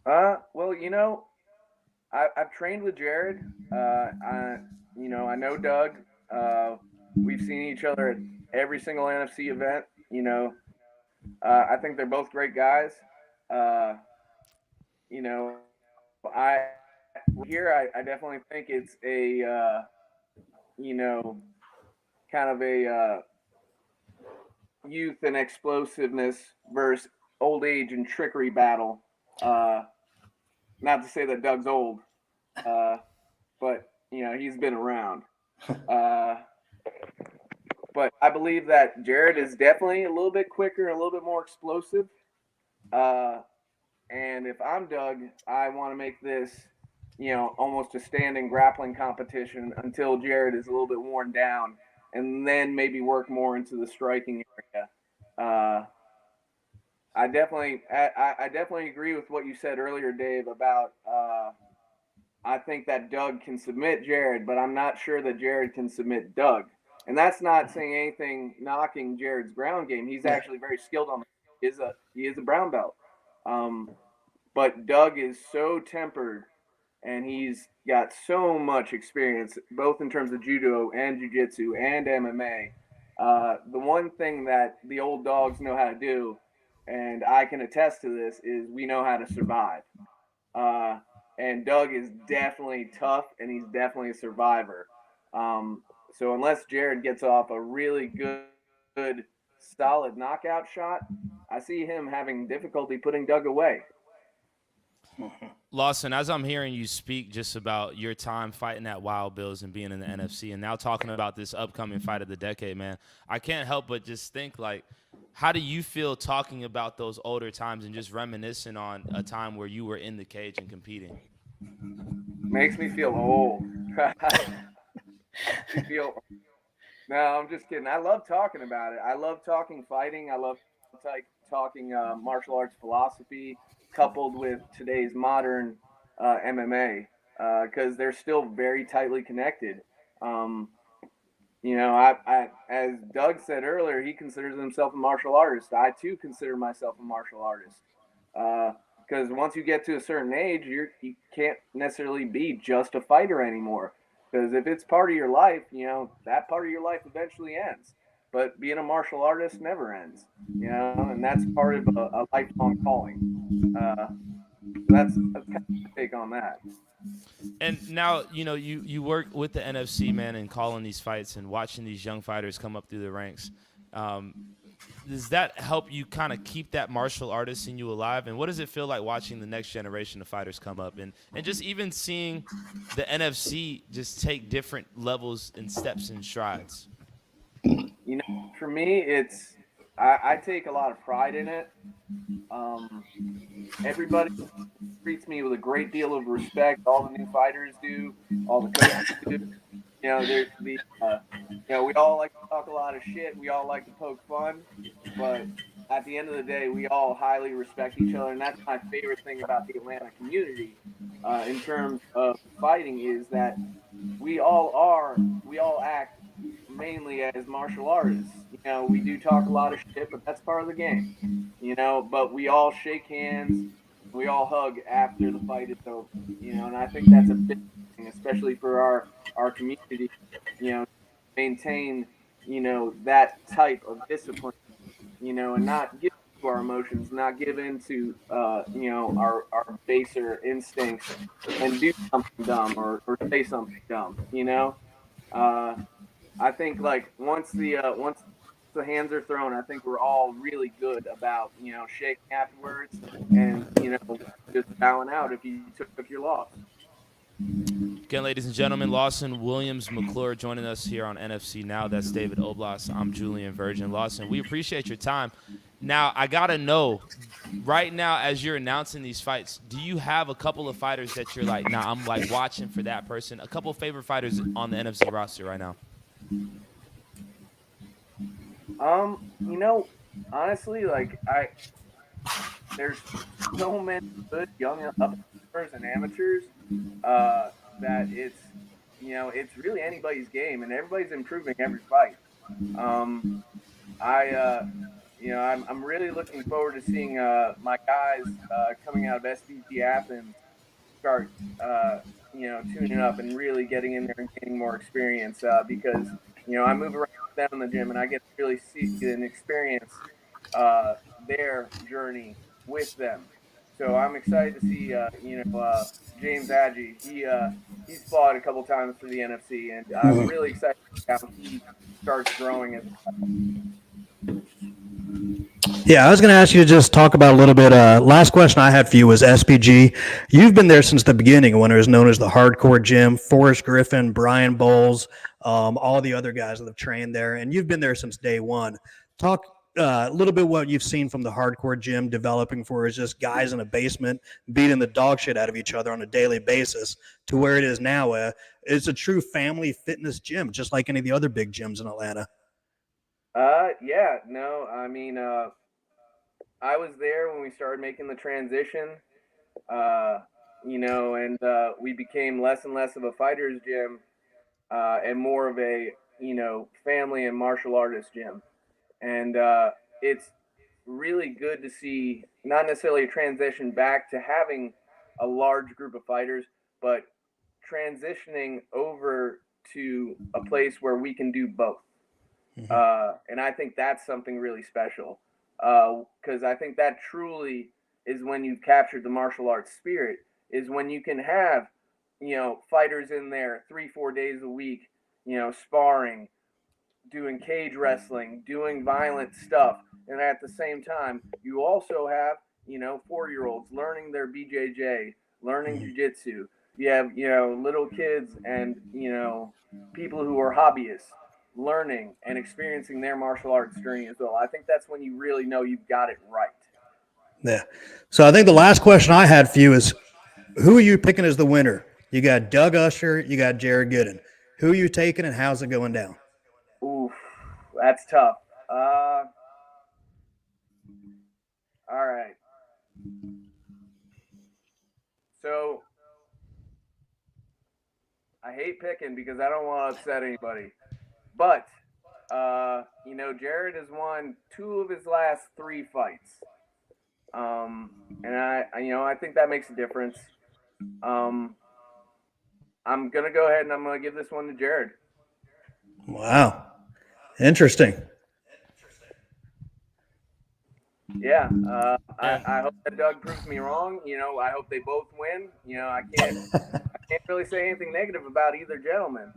Well, I've trained with Jared. I know Doug. We've seen each other at every single NFC event. I think they're both great guys. I definitely think it's a, kind of a youth and explosiveness versus old age and trickery battle. Not to say that Doug's old, but he's been around. But I believe that Jared is definitely a little bit quicker, a little bit more explosive. And if I'm Doug, I want to make this almost a standing grappling competition until Jared is a little bit worn down, and then maybe work more into the striking area. I definitely agree with what you said earlier, Dave, about I think that Doug can submit Jared, but I'm not sure that Jared can submit Doug. And that's not saying anything knocking Jared's ground game. He's actually very skilled on the he is a brown belt. But Doug is so tempered, and he's got so much experience, both in terms of judo and jiu-jitsu and MMA. The one thing that the old dogs know how to do, and I can attest to this, is we know how to survive. And Doug is definitely tough, and he's definitely a survivor. So unless Jared gets off a really good, solid knockout shot, I see him having difficulty putting Doug away.
Lawson, as I'm hearing you speak just about your time fighting at Wild Bills and being in the NFC, and now talking about this upcoming fight of the decade, man, I can't help but just think, like, how do you feel talking about those older times and just reminiscing on a time where you were in the cage and competing?
Makes me feel old. No, I'm just kidding. I love talking about it. I love talking fighting. I love talking martial arts philosophy coupled with today's modern MMA because they're still very tightly connected. I as Doug said earlier, he considers himself a martial artist. I too consider myself a martial artist because once you get to a certain age, you can't necessarily be just a fighter anymore. Because if it's part of your life, that part of your life eventually ends. But being a martial artist never ends, and that's part of a lifelong calling. That's kind of my take on that.
And now, you work with the NFC, man, and calling these fights and watching these young fighters come up through the ranks. Does that help you kind of keep that martial artist in you alive? And what does it feel like watching the next generation of fighters come up and just even seeing the NFC just take different levels and steps and strides?
For me, I take a lot of pride in it. Everybody treats me with a great deal of respect. All the new fighters do. All the coaches do. We all like to talk a lot of shit. We all like to poke fun, but at the end of the day, we all highly respect each other, and that's my favorite thing about the Atlanta community in terms of fighting is that we all act mainly as martial artists. We do talk a lot of shit, but that's part of the game. But we all shake hands, we all hug after the fight is over. And I think that's a big thing, especially for our community. Maintain that type of discipline. And not give to our emotions, not give in to our baser instincts and do something dumb or say something dumb. I think once the hands are thrown, I think we're all really good about shaking afterwards and just bowing out if you took your loss.
Again, ladies and gentlemen, Lawson Williams McClure joining us here on NFC Now. That's David Oblas. I'm Julian Virgin. Lawson, we appreciate your time. Now, I got to know, right now as you're announcing these fights, do you have a couple of fighters that you're like, nah, I'm like watching for that person? A couple of favorite fighters on the NFC roster right now?
Honestly, there's so many good young up-and-comers and amateurs that it's really anybody's game, and everybody's improving every fight. I'm really looking forward to seeing my guys coming out of SBG Athens start tuning up and really getting in there and getting more experience because I move around with them in the gym and I get to really see and experience their journey with them. So I'm excited to see James Agee. He's fought a couple times for the NFC, and I'm really excited to see how he starts growing as
Yeah, I was going to ask you to just talk about a little bit. Last question I had for you was SPG. You've been there since the beginning when it was known as the Hardcore Gym. Forrest Griffin, Brian Bowles, all the other guys that have trained there, and you've been there since day one. Talk a little bit what you've seen from the hardcore gym developing for is just guys in a basement beating the dog shit out of each other on a daily basis to where it is now. It's a true family fitness gym, just like any of the other big gyms in Atlanta.
Yeah, no, I mean, I was there when we started making the transition, and we became less and less of a fighter's gym and more of a, family and martial artist gym. And it's really good to see not necessarily a transition back to having a large group of fighters, but transitioning over to a place where we can do both. And I think that's something really special because I think that truly is when you've captured the martial arts spirit, is when you can have, fighters in there 3-4 days a week, sparring, doing cage wrestling, doing violent stuff. And at the same time, you also have, 4-year-olds learning their BJJ, learning jujitsu. You have, little kids and, people who are hobbyists learning and experiencing their martial arts journey as well. I think that's when you really know you've got it right.
Yeah. So I think the last question I had for you is, who are you picking as the winner? You got Doug Usher, you got Jared Gooden. Who are you taking and how's it going down?
Oof, that's tough. All right. So I hate picking because I don't want to upset anybody. But, Jared has won 2 of his last 3 fights. And I think that makes a difference. I'm going to go ahead and I'm going to give this one to Jared.
Wow. Interesting.
Yeah. I hope that Doug proves me wrong. I hope they both win. I can't really say anything negative about either gentleman.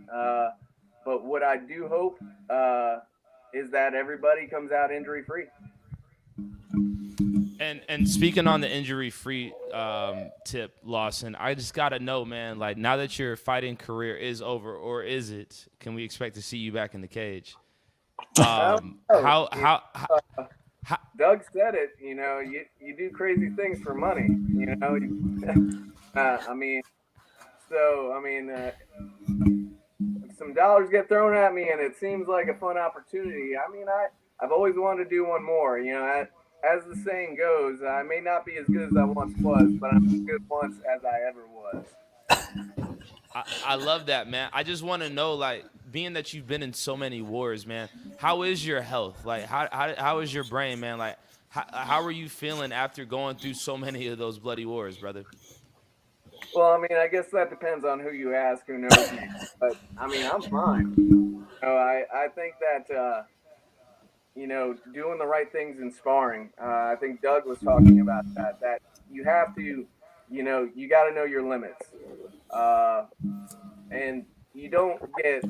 But what I do hope is that everybody comes out injury free.
And speaking on the injury-free tip, Lawson, I just gotta know, man. Like, now that your fighting career is over, or is it? Can we expect to see you back in the cage? How
Doug said it. You do crazy things for money. If some dollars get thrown at me and it seems like a fun opportunity, I've always wanted to do one more. As the saying goes, I may not be as good as I once was, but I'm as good once as I ever was.
I love that, man. I just want to know, like, being that you've been in so many wars, man, how is your health? Like, how is your brain, man? Like, how are you feeling after going through so many of those bloody wars, brother?
Well, I guess that depends on who you ask, who knows me. But, I'm fine. I think that, doing the right things in sparring, I think Doug was talking about that you have to, you got to know your limits. And you don't get,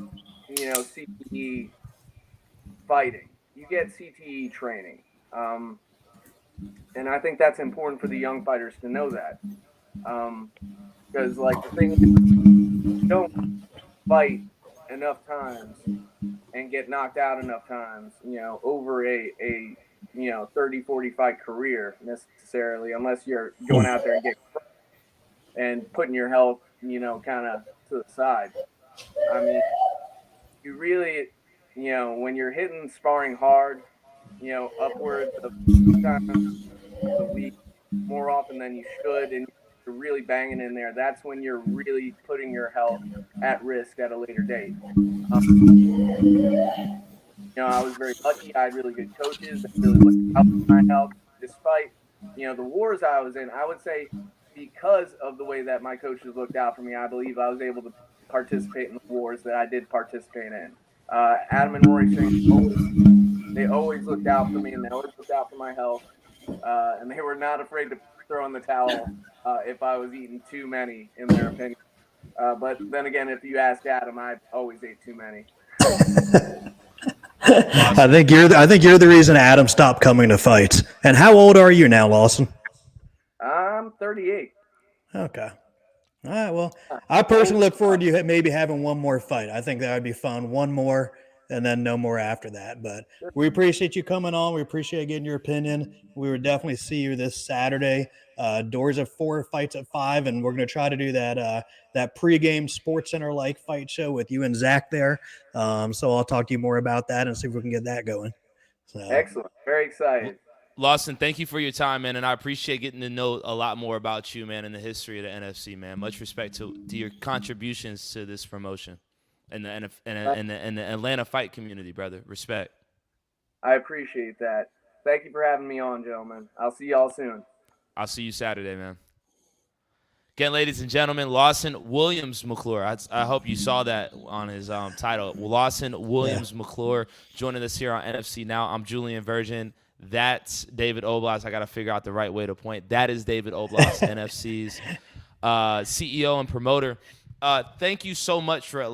CTE fighting. You get CTE training. And I think that's important for the young fighters to know that. Because, the thing is, you don't fight enough times and get knocked out enough times, over a 30, 40 fight career necessarily, unless you're going out there and getting and putting your health, kind of to the side. You really, when you're hitting sparring hard, upwards of times a week, more often than you should, and you're really banging in there, that's when you're really putting your health at risk at a later date. I was very lucky. I had really good coaches that really looked out for my health. Despite, the wars I was in, I would say because of the way that my coaches looked out for me, I believe I was able to participate in the wars that I did participate in. Adam and Rory Singh, they always looked out for me, and they always looked out for my health. And they were not afraid to throw in the towel if I was eating too many, in their opinion. But then again, if you ask Adam, I always ate too many.
I think you're the reason Adam stopped coming to fights. And how old are you now, Lawson?
I'm 38.
Okay. All right. Well, I personally look forward to you maybe having one more fight. I think that would be fun. One more. and then no more after that. But we appreciate you coming on. We appreciate getting your opinion. We would definitely see you this Saturday. Doors at 4, fights at 5, and we're going to try to do that pregame Sports Center like fight show with you and Zach there. So I'll talk to you more about that and see if we can get that going. So.
Excellent. Very excited.
Lawson, thank you for your time, man, and I appreciate getting to know a lot more about you, man, and the history of the NFC, man. Much respect to your contributions to this promotion and the Atlanta fight community, brother. Respect.
I appreciate that. Thank you for having me on, gentlemen. I'll see y'all soon.
I'll see you Saturday, man. Again, ladies and gentlemen, Lawson Williams McClure. I hope you saw that on his title. Lawson Williams McClure joining us here on NFC Now. I'm Julian Virgin. That's David Oblas. I got to figure out the right way to point. That is David Oblas, NFC's CEO and promoter. Thank you so much for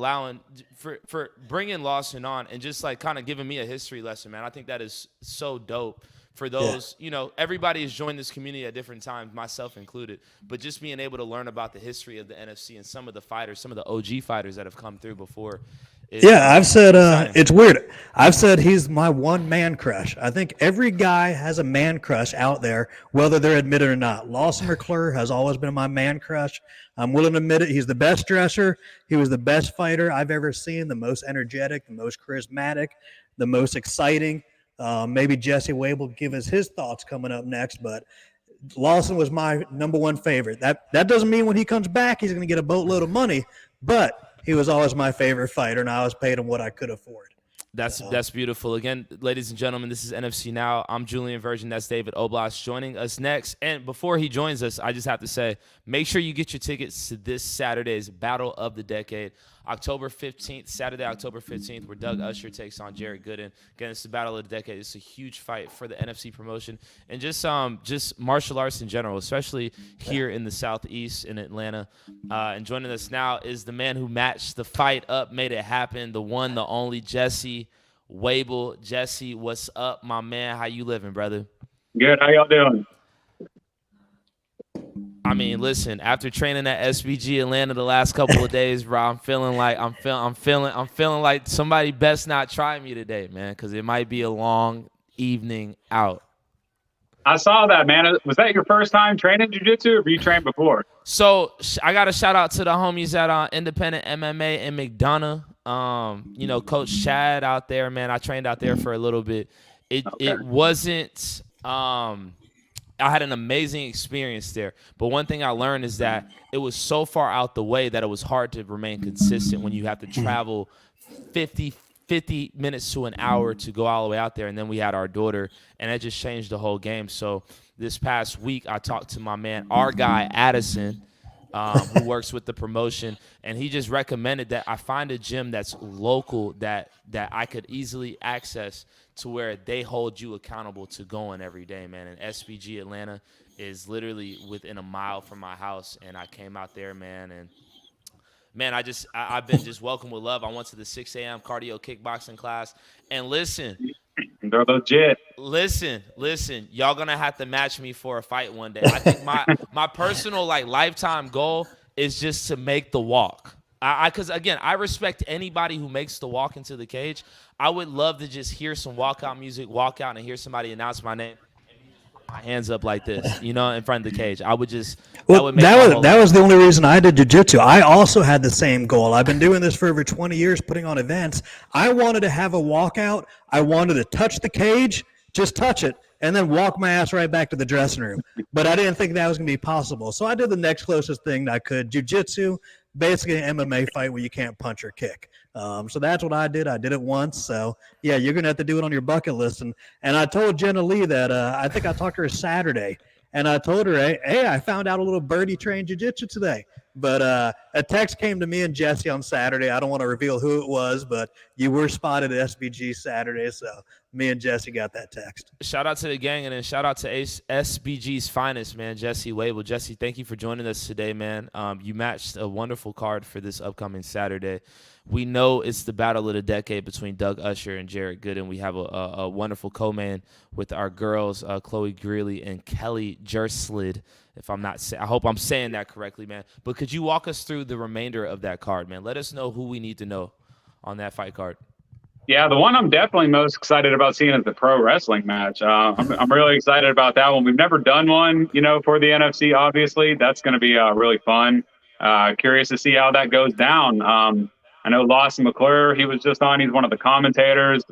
for bringing Lawson on and just like kind of giving me a history lesson, man. I think that is so dope. For those, everybody has joined this community at different times, myself included. But just being able to learn about the history of the NFC and some of the fighters, some of the OG fighters that have come through before.
I've said it's weird. I've said he's my one-man crush. I think every guy has a man crush out there, whether they're admitted or not. Lawson McClure has always been my man crush. I'm willing to admit it. He's the best dresser. He was the best fighter I've ever seen, the most energetic, the most charismatic, the most exciting. Maybe Jesse Wade will give us his thoughts coming up next, but Lawson was my number one favorite. That doesn't mean when he comes back he's going to get a boatload of money, but he was always my favorite fighter, and I always paid him what I could afford.
That's beautiful. Again, ladies and gentlemen, this is NFC Now. I'm Julian Virgin. That's David Oblas joining us next. And before he joins us, I just have to say, make sure you get your tickets to this Saturday's Battle of the Decade, October 15th, Saturday, October 15th, where Doug Usher takes on Jared Gooden. Again, it's the Battle of the Decade. It's a huge fight for the NFC promotion and just martial arts in general, especially here in the Southeast in Atlanta. And joining us now is the man who matched the fight up, made it happen, the one, the only Jesse Wable. Jesse, what's up, my man? How you living, brother?
Good. How y'all doing?
I mean, listen. After training at SBG Atlanta the last couple of days, bro, I'm feeling like somebody best not try me today, man, because it might be a long evening out.
I saw that, man. Was that your first time training jiu-jitsu, or have you trained before?
So I got a shout out to the homies at Independent MMA in McDonough. Coach Chad out there, man. I trained out there for a little bit. It wasn't. I had an amazing experience there. But one thing I learned is that it was so far out the way that it was hard to remain consistent when you have to travel 50 minutes to an hour to go all the way out there. And then we had our daughter, and that just changed the whole game. So this past week, I talked to my man, our guy, Addison, who works with the promotion, and he just recommended that I find a gym that's local that I could easily access to where they hold you accountable to going every day, man. And SBG Atlanta is literally within a mile from my house, and I came out there, man, and man, I've been just welcomed with love. I went to the 6 a.m. cardio kickboxing class, and listen.
They're legit.
Listen, y'all gonna have to match me for a fight one day. I think my personal lifetime goal is just to make the walk. Because again, I respect anybody who makes the walk into the cage. I would love to just hear some walkout music, walk out and hear somebody announce my name, and me just put my hands up like this, in front of the cage. I would just.
That was the only reason I did jiu-jitsu. I also had the same goal. I've been doing this for over 20 years, putting on events. I wanted to have a walkout. I wanted to touch the cage, just touch it, and then walk my ass right back to the dressing room. But I didn't think that was going to be possible. So I did the next closest thing that I could. Jiu-jitsu, basically an MMA fight where you can't punch or kick. So that's what I did. I did it once. So, yeah, you're going to have to do it on your bucket list. And I told Jenna Lee that I think I talked to her Saturday. And I told her, hey, I found out a little birdie trained jiu-jitsu today. But a text came to me and Jesse on Saturday. I don't want to reveal who it was, but you were spotted at SBG Saturday. So me and Jesse got that text.
Shout out to the gang, and then shout out to SBG's finest, man, Jesse Wade. Well, Jesse, thank you for joining us today, man. You matched a wonderful card for this upcoming Saturday. We know it's the battle of the decade between Doug Usher and Jared Gooden. We have a wonderful co-man with our girls, Chloe Greeley and Kelly Jerslid. If I'm not, I hope I'm saying that correctly, man. But could you walk us through the remainder of that card, man? Let us know who we need to know on that fight card.
Yeah, the one I'm definitely most excited about seeing is the pro wrestling match. I'm really excited about that one. We've never done one, for the NFC. Obviously, that's going to be really fun. Curious to see how that goes down. I know Lawson McClure, he was just on. He's one of the commentators.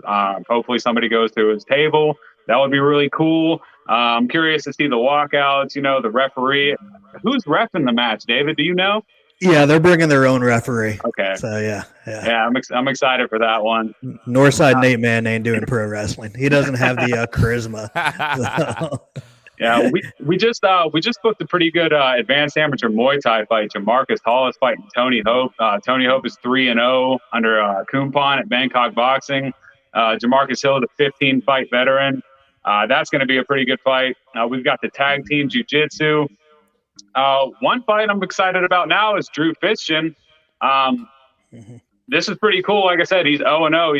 Hopefully, somebody goes to his table. That would be really cool. I'm curious to see the walkouts. The referee. Who's reffing the match, David? Do you know?
Yeah, they're bringing their own referee.
Okay.
So yeah.
Yeah, I'm excited for that one.
Northside Nate Man ain't doing pro wrestling. He doesn't have the charisma.
Yeah, we just booked a pretty good advanced amateur Muay Thai fight. Jamarcus Hall is fighting Tony Hope. Tony Hope is 3-0 under Kumpan at Bangkok Boxing. Jamarcus Hill is a 15-fight veteran. That's going to be a pretty good fight. We've got the tag team jiu-jitsu. One fight I'm excited about now is Drew Fitchen. This is pretty cool. Like I said, he's 0-0.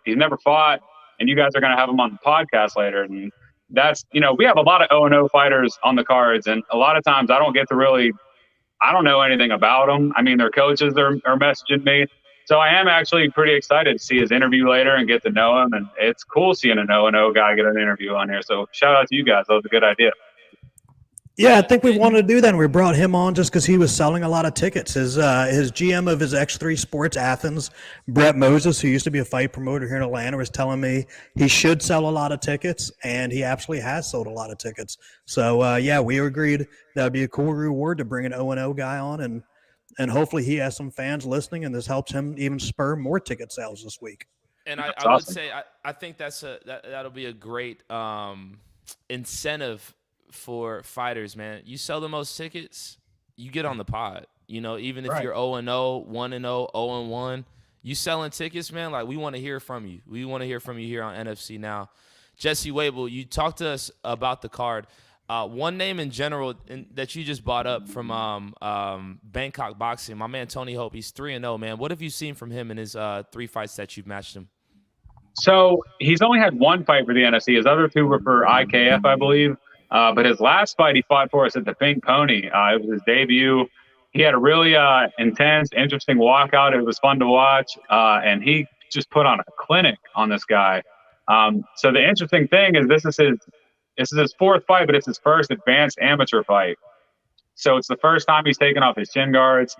He's never fought, and you guys are going to have him on the podcast later. And that's, we have a lot of 0-0 fighters on the cards, and a lot of times I don't know anything about them. I mean, their coaches are messaging me. So I am actually pretty excited to see his interview later and get to know him. And it's cool seeing an 0-0 guy get an interview on here. So shout out to you guys. That was a good idea.
Yeah, I think we wanted to do that, and we brought him on just because he was selling a lot of tickets. His GM of his X3 Sports Athens, Brett Moses, who used to be a fight promoter here in Atlanta, was telling me he should sell a lot of tickets, and he absolutely has sold a lot of tickets. So, we agreed that would be a cool reward to bring an 0-0 guy on, and hopefully he has some fans listening, and this helps him even spur more ticket sales this week.
And I would say I think that'll be a great incentive for fighters, man. You sell the most tickets, you get on the pod. Even if you're 0-0, 1-0, 0-1, you selling tickets, man. Like, we want to hear from you. We want to hear from you here on NFC Now. Jesse Wable, you talked to us about the card. One name in general that you just brought up from Bangkok Boxing, my man Tony Hope. He's 3-0, man. What have you seen from him in his 3 fights that you've matched him?
So he's only had one fight for the NFC. His other 2 were for IKF, I believe. But his last fight he fought for us at the Pink Pony. It was his debut. He had a really intense, interesting walkout. It was fun to watch, and he just put on a clinic on this guy. So the interesting thing is this is his 4th fight, but it's his first advanced amateur fight. So it's the first time he's taken off his shin guards.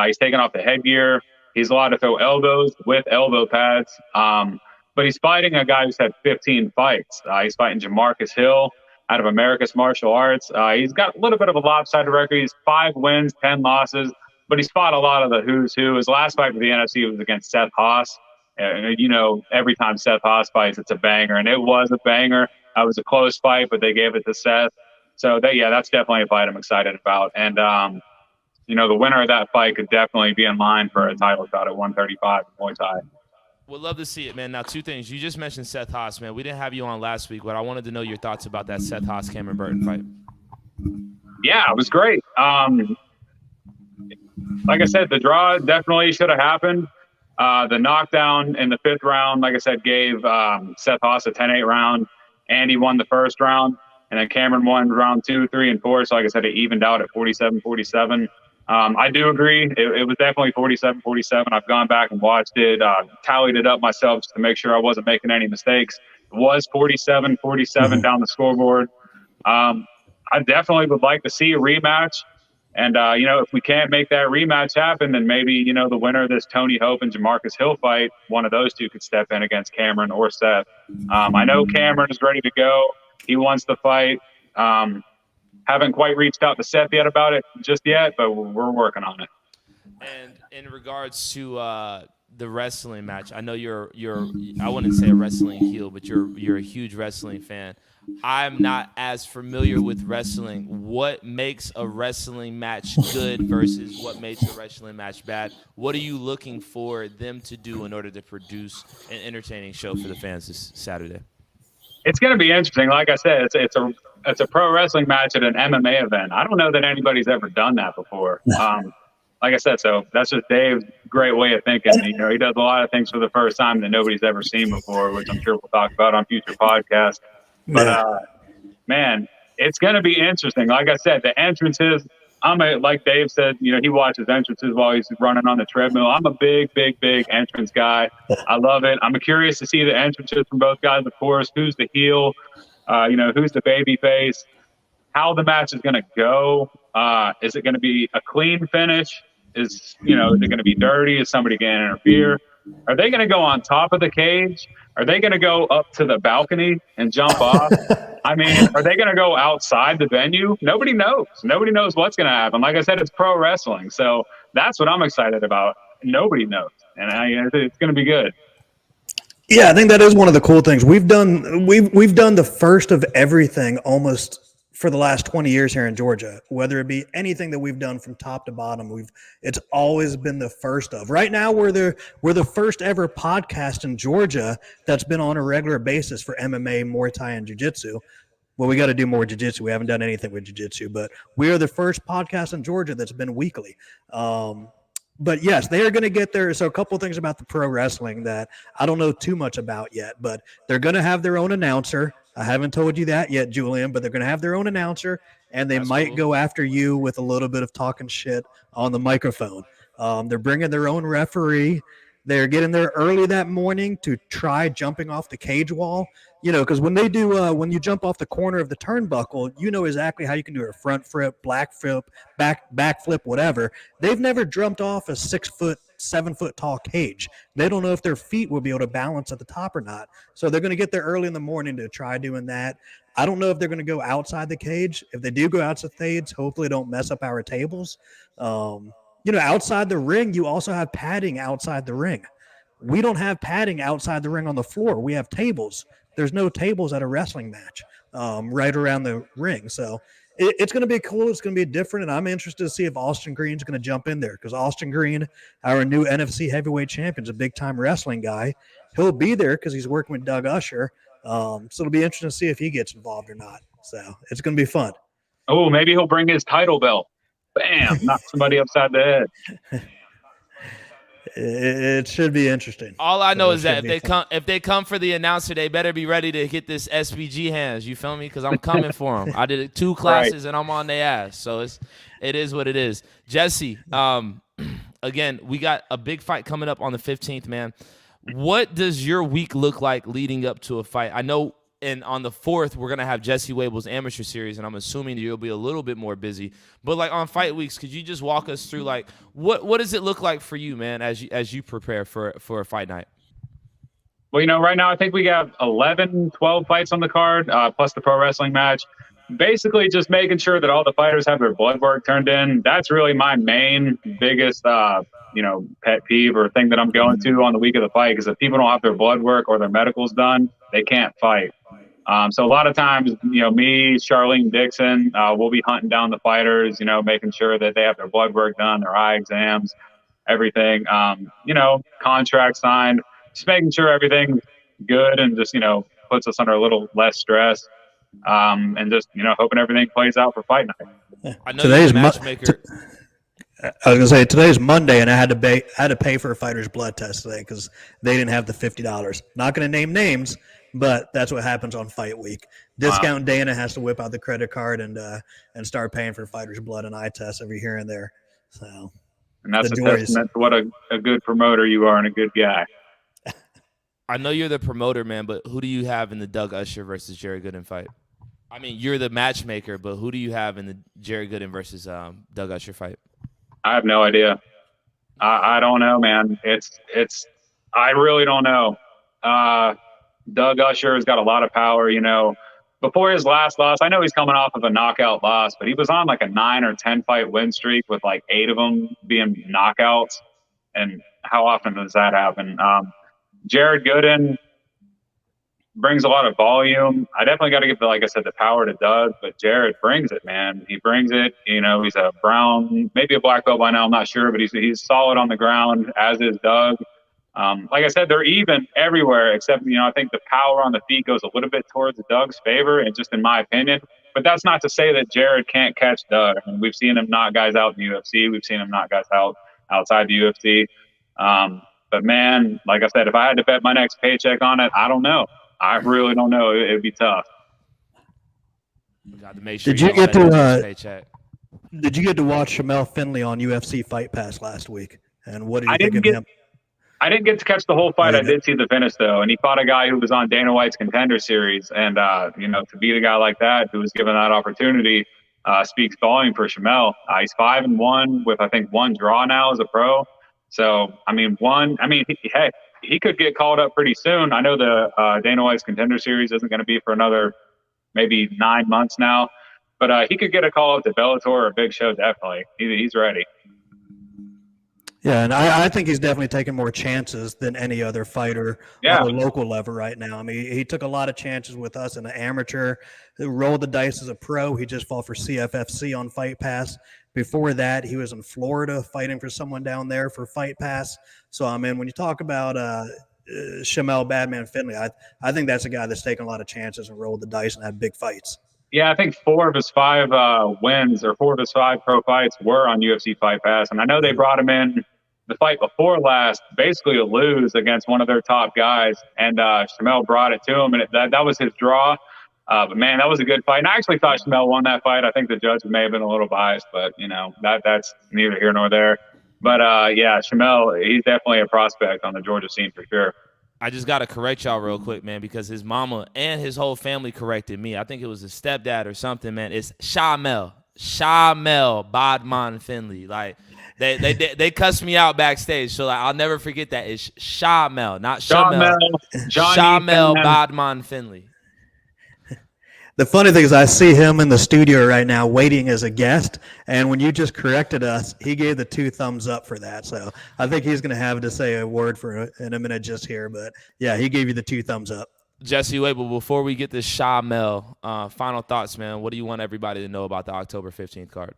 He's taken off the headgear. He's allowed to throw elbows with elbow pads. But he's fighting a guy who's had 15 fights. He's fighting Jamarcus Hill out of America's Martial Arts. He's got a little bit of a lopsided record. He's 5 wins, 10 losses, but he's fought a lot of the who's who. His last fight for the NFC was against Seth Haas. Every time Seth Haas fights, it's a banger, and it was a banger. It was a close fight, but they gave it to Seth. So, that's definitely a fight I'm excited about. And, the winner of that fight could definitely be in line for a title shot at 135 in Muay Thai.
We'd love to see it, man. Now, 2 things. You just mentioned Seth Haas, man. We didn't have you on last week, but I wanted to know your thoughts about that Seth Haas Cameron Burton fight.
Yeah, it was great. Like I said, the draw definitely should have happened. The knockdown in the 5th round, like I said, gave Seth Haas a 10-8 round, and he won the 1st round. And then Cameron won round 2, 3, and 4. So, like I said, it evened out at 47-47. I do agree. It was definitely 47-47. I've gone back and watched it, tallied it up myself just to make sure I wasn't making any mistakes. It was 47-47 down the scoreboard. I definitely would like to see a rematch. And, if we can't make that rematch happen, then maybe, the winner of this Tony Hope and Jamarcus Hill fight, one of those 2 could step in against Cameron or Seth. I know Cameron is ready to go. He wants to fight. Haven't quite reached out to Seth yet about it just yet, but we're working on it.
And in regards to the wrestling match, I know you're I wouldn't say a wrestling heel, but you're a huge wrestling fan. I'm not as familiar with wrestling. What makes a wrestling match good versus what makes a wrestling match bad? What are you looking for them to do in order to produce an entertaining show for the fans this Saturday?
It's going to be interesting. Like I said, it's a pro wrestling match at an MMA event. I don't know that anybody's ever done that before. Like I said, so that's just Dave's great way of thinking. He does a lot of things for the first time that nobody's ever seen before, which I'm sure we'll talk about on future podcasts. But, man, it's going to be interesting. Like I said, the entrances, like Dave said, he watches entrances while he's running on the treadmill. I'm a big entrance guy. I love it. I'm curious to see the entrances from both guys, of course. Who's the heel? Who's the baby face? How the match is going to go. Is it going to be a clean finish? Is it going to be dirty? Is somebody going to interfere? Are they going to go on top of the cage? Are they going to go up to the balcony and jump off? I mean, are they going to go outside the venue? Nobody knows. Nobody knows what's going to happen. Like I said, it's pro wrestling. So that's what I'm excited about. Nobody knows. And it's going to be good.
Yeah, I think that is one of the cool things. We've done the first of everything almost for the last 20 years here in Georgia. Whether it be anything that we've done from top to bottom, it's always been the first of. Right now, we're the first ever podcast in Georgia that's been on a regular basis for MMA, Muay Thai, and Jiu-Jitsu. Well, we got to do more jiu-jitsu. We haven't done anything with jiu-jitsu, but we are the first podcast in Georgia that's been weekly. But yes, they are going to get there. So a couple of things about the pro wrestling that I don't know too much about yet, but they're going to have their own announcer. I haven't told you that yet, Julian, but they're going to have their own announcer, and they might go after you with a little bit of talking shit on the microphone. They're bringing their own referee. They're getting there early that morning to try jumping off the cage wall. Because when they do, when you jump off the corner of the turnbuckle, you know exactly how you can do a front flip, back flip, whatever. They've never jumped off a 6 foot, 7 foot tall cage. They don't know if their feet will be able to balance at the top or not. So they're going to get there early in the morning to try doing that. I don't know if they're going to go outside the cage. If they do go outside the cage, hopefully don't mess up our tables. Outside the ring, you also have padding outside the ring. We don't have padding outside the ring on the floor. We have tables. There's no tables at a wrestling match right around the ring. So it's going to be cool. It's going to be different. And I'm interested to see if Austin Green's going to jump in there because Austin Green, our new NFC heavyweight champion, is a big-time wrestling guy. He'll be there because he's working with Doug Usher. So it'll be interesting to see if he gets involved or not. So it's going to be fun.
Oh, maybe he'll bring his title belt. Bam, knock somebody upside the head.
It should be interesting.
All I know is that if they come for the announcer, they better be ready to get this SBG hands. You feel me? Because I'm coming for them. I did 2 classes and I'm on their ass. So it is what it is. Jesse, again, we got a big fight coming up on the 15th, man. What does your week look like leading up to a fight? I know. And on the 4th, we're going to have Jesse Wable's amateur series, and I'm assuming you'll be a little bit more busy. But, on fight weeks, could you just walk us through, what does it look like for you, man, as you prepare for a fight night?
Well, right now I think we have 11, 12 fights on the card, plus the pro wrestling match. Basically just making sure that all the fighters have their blood work turned in. That's really my biggest, pet peeve or thing that I'm going to on the week of the fight, because if people don't have their blood work or their medicals done, they can't fight. So a lot of times, me, Charlene Dixon, we'll be hunting down the fighters, making sure that they have their blood work done, their eye exams, everything, contract signed, just making sure everything's good and just, puts us under a little less stress, and just, hoping everything plays out for fight night.
I know today's matchmaker.
I was gonna say today's Monday, and I had to pay for a fighter's blood test today because they didn't have the $50. Not gonna name names, but that's what happens on fight week. Discount Dana has to whip out the credit card and start paying for fighters' blood and eye tests every here and there. So,
and that's a testament to what a good promoter you are and a good guy.
I know you're the promoter, man, but who do you have in the Doug Usher versus Jerry Gooden fight? I mean, you're the matchmaker, but who do you have in the Jerry Gooden versus Doug Usher fight?
I have no idea. I don't know, man. I really don't know. Doug Usher has got a lot of power, Before his last loss, I know he's coming off of a knockout loss, but he was on a 9 or 10 fight win streak with 8 of them being knockouts. And how often does that happen? Jared Gooden brings a lot of volume. I definitely got to give, like I said, the power to Doug, but Jared brings it, man. He brings it. He's a brown, maybe a black belt by now, I'm not sure, but he's solid on the ground, as is Doug. Like I said, they're even everywhere, except, I think the power on the feet goes a little bit towards Doug's favor, and just in my opinion. But that's not to say that Jared can't catch Doug. I mean, we've seen him knock guys out in the UFC. We've seen him knock guys out outside the UFC. But, man, like I said, if I had to bet my next paycheck on it, I don't know. I really don't know. It'd be tough.
Got to make sure
Did you get to Did you get to watch Shamel Finley on UFC Fight Pass last week? And what did you think of him?
I didn't get to catch the whole fight. I did see the finish though, and he fought a guy who was on Dana White's Contender Series, and to beat a guy like that who was given that opportunity speaks volume for Shamel. He's 5-1 with I think 1 draw now as a pro. So he could get called up pretty soon. I know the Dana White's Contender Series isn't going to be for another maybe 9 months now, but he could get a call up to Bellator or a big show. Definitely, he's ready.
Yeah, and I think he's definitely taking more chances than any other fighter on the local level right now. I mean, he took a lot of chances with us in the amateur. He rolled the dice as a pro. He just fought for CFFC on Fight Pass. Before that, he was in Florida fighting for someone down there for Fight Pass. So, I mean, when you talk about Shamel Badman Finley, I think that's a guy that's taken a lot of chances and rolled the dice and had big fights.
Yeah, I think 4 of his 5 wins or 4 of his 5 pro fights were on UFC Fight Pass. And I know they brought him in the fight before last, basically to lose against one of their top guys. And Shamel brought it to him, and that was his draw. But, man, that was a good fight. And I actually thought Shamel won that fight. I think the judge may have been a little biased, but, that's neither here nor there. But, Shamel, he's definitely a prospect on the Georgia scene for sure.
I just got to correct y'all real quick, man, because his mama and his whole family corrected me. I think it was his stepdad or something, man. It's Shamel Badman Finley. Like, they cussed me out backstage, so like I'll never forget that. It's Shamel, not Shamel. Shamel Badman Finley.
The funny thing is I see him in the studio right now waiting as a guest, and when you just corrected us, he gave the 2 thumbs up for that. So I think he's going to have to say a word in a minute just here. But, yeah, he gave you the 2 thumbs up.
Jesse, wait, but before we get to Shamel, final thoughts, man. What do you want everybody to know about the October 15th card?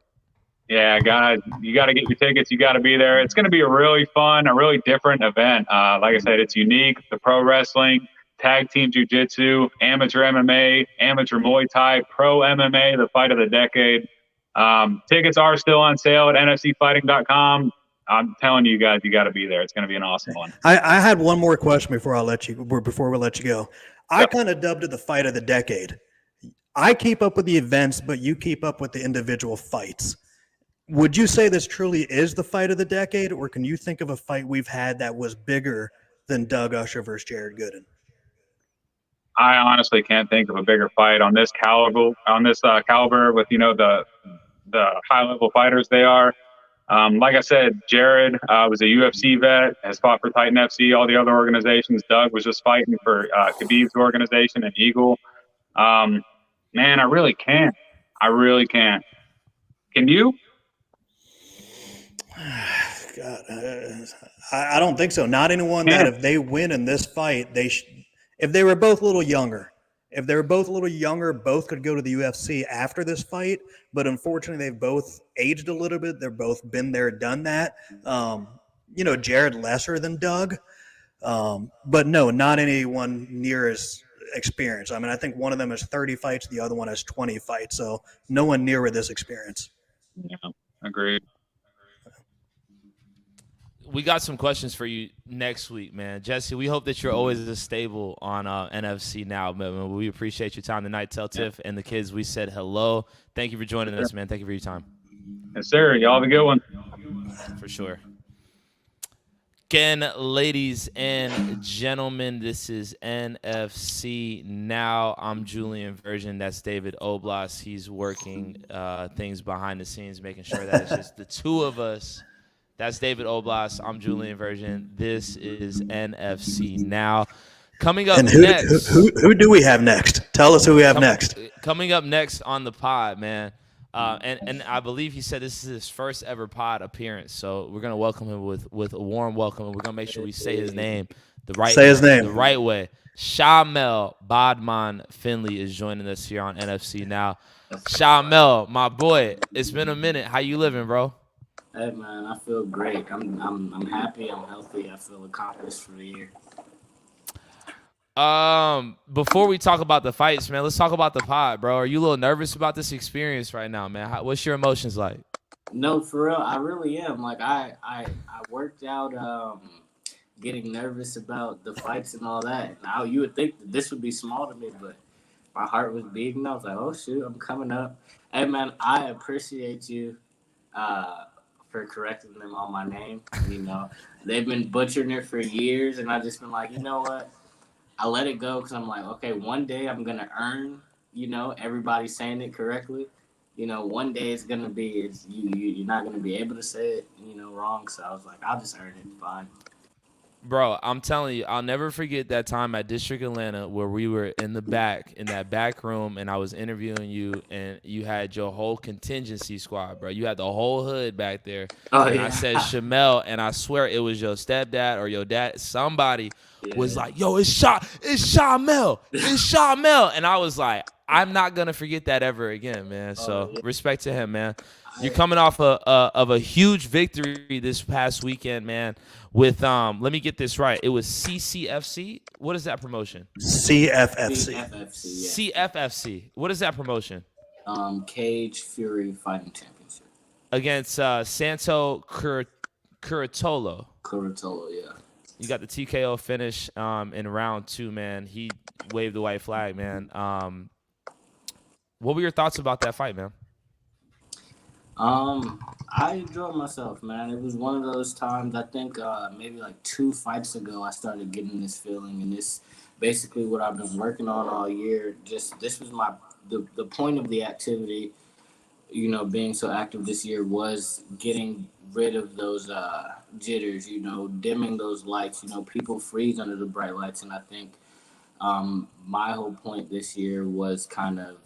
Yeah, guys, you got to get your tickets. You got to be there. It's going to be a really fun, a really different event. Like I said, it's unique. The pro wrestling, tag team jiu-jitsu, amateur MMA, amateur Muay Thai, pro MMA, the fight of the decade. Tickets are still on sale at nfcfighting.com. I'm telling you guys, you got to be there. It's going to be an awesome one.
I had one more question before we let you go. I kind of dubbed it the fight of the decade. I keep up with the events, but you keep up with the individual fights. Would you say this truly is the fight of the decade, or can you think of a fight we've had that was bigger than Doug Usher versus Jared Gooden?
I honestly can't think of a bigger fight on this caliber. With the high level fighters they are. Like I said, Jared was a UFC vet, has fought for Titan FC, all the other organizations. Doug was just fighting for Khabib's organization and Eagle. Man, I really can't. Can you?
God, I don't think so. Not anyone that if they win in this fight, if they were both a little younger, both could go to the UFC after this fight. But unfortunately, they've both aged a little bit. They've both been there, done that. Jared lesser than Doug. But no, not anyone near as experienced. I mean, I think one of them has 30 fights. The other one has 20 fights. So no one near with this experience.
Yeah, agreed.
We got some questions for you next week, man. Jesse, we hope that you're always as stable on NFC Now. Man. We appreciate your time tonight. Tell Tiff and the kids we said hello. Thank you for joining us, man. Thank you for your time.
Yes, sir. Y'all have a good one.
For sure. Again, ladies and gentlemen, this is NFC Now. I'm Julian Virgin. That's David Oblas. He's working things behind the scenes, making sure that it's just the two of us. That's David Oblas. I'm Julian Virgin. This is NFC Now. Coming up next.
Who do we have next? Tell us who we have next.
Coming up next on the pod, man. And I believe he said this is his first ever pod appearance. So we're gonna welcome him with a warm welcome, and we're gonna make sure we say his name the right way. Shamel Badman Finley is joining us here on NFC Now. Shamel, my boy, it's been a minute. How you living, bro?
Hey man, I feel great. I'm happy. I'm healthy. I feel accomplished for the year.
Before we talk about the fights, man, let's talk about the pod, bro. Are you a little nervous about this experience right now, man? What's your emotions like?
No, for real, I really am. Like I worked out getting nervous about the fights and all that. Now you would think that this would be small to me, but my heart was beating. I was like, oh shoot, I'm coming up. Hey man, I appreciate you for correcting them on my name. They've been butchering it for years, and I just been like, you know what? I let it go because I'm like, okay, one day I'm gonna earn, everybody saying it correctly. One day it's gonna be you're not gonna be able to say it, wrong. So I was like, I'll just earn it, fine.
Bro, I'm telling you, I'll never forget that time at District Atlanta where we were in that back room, and I was interviewing you, and you had your whole contingency squad, bro. You had the whole hood back there.
Oh,
and
yeah.
I said Shamel, and I swear it was your stepdad or your dad. Somebody was like, yo, it's Shamel. And I was like, I'm not going to forget that ever again, man. So respect to him, man. You're coming off of a huge victory this past weekend, man. With let me get this right. It was CCFC. What is that promotion?
CFFC.
CFFC. What is that promotion?
Cage Fury Fighting Championship
against Santo Curatolo.
Yeah.
You got the TKO finish in round 2, man. He waved the white flag, man. What were your thoughts about that fight, man?
I enjoyed myself, man. It was one of those times, I think maybe like 2 fights ago, I started getting this feeling, and this basically what I've been working on all year. Just this was the point of the activity, being so active this year was getting rid of those jitters, dimming those lights. People freeze under the bright lights, and I think my whole point this year was kind of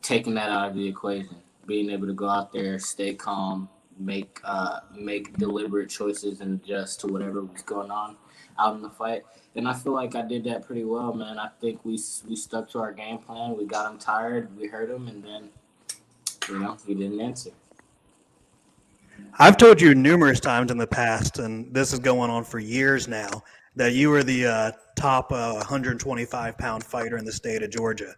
taking that out of the equation. Being able to go out there, stay calm, make deliberate choices, and adjust to whatever was going on out in the fight. And I feel like I did that pretty well, man. I think we stuck to our game plan. We got him tired. We hurt him, and then, he didn't answer.
I've told you numerous times in the past, and this is going on for years now, that you were the top 125-pound fighter in the state of Georgia.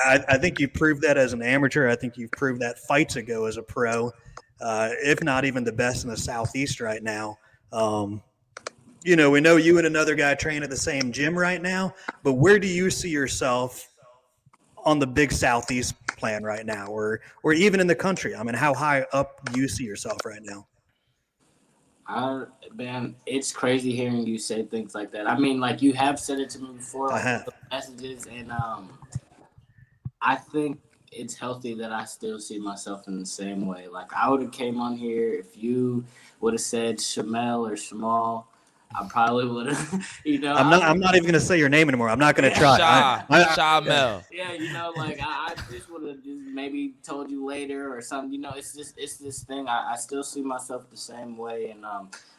I think you proved that as an amateur. I think you've proved that fights ago as a pro, if not even the best in the Southeast right now. We know you and another guy train at the same gym right now, but where do you see yourself on the big Southeast plan right now, or even in the country? I mean, how high up do you see yourself right now?
Man, it's crazy hearing you say things like that. I mean, like, you have said it to me before,
like
messages, and I think it's healthy that I still see myself in the same way. Like, I would have came on here if you would have said Shamel or Shamal. I probably would have,
I'm not even going to say your name anymore. I'm not going to try.
Shamel.
Yeah, I just would have just maybe told you later or something. It's this thing. I still see myself the same way, and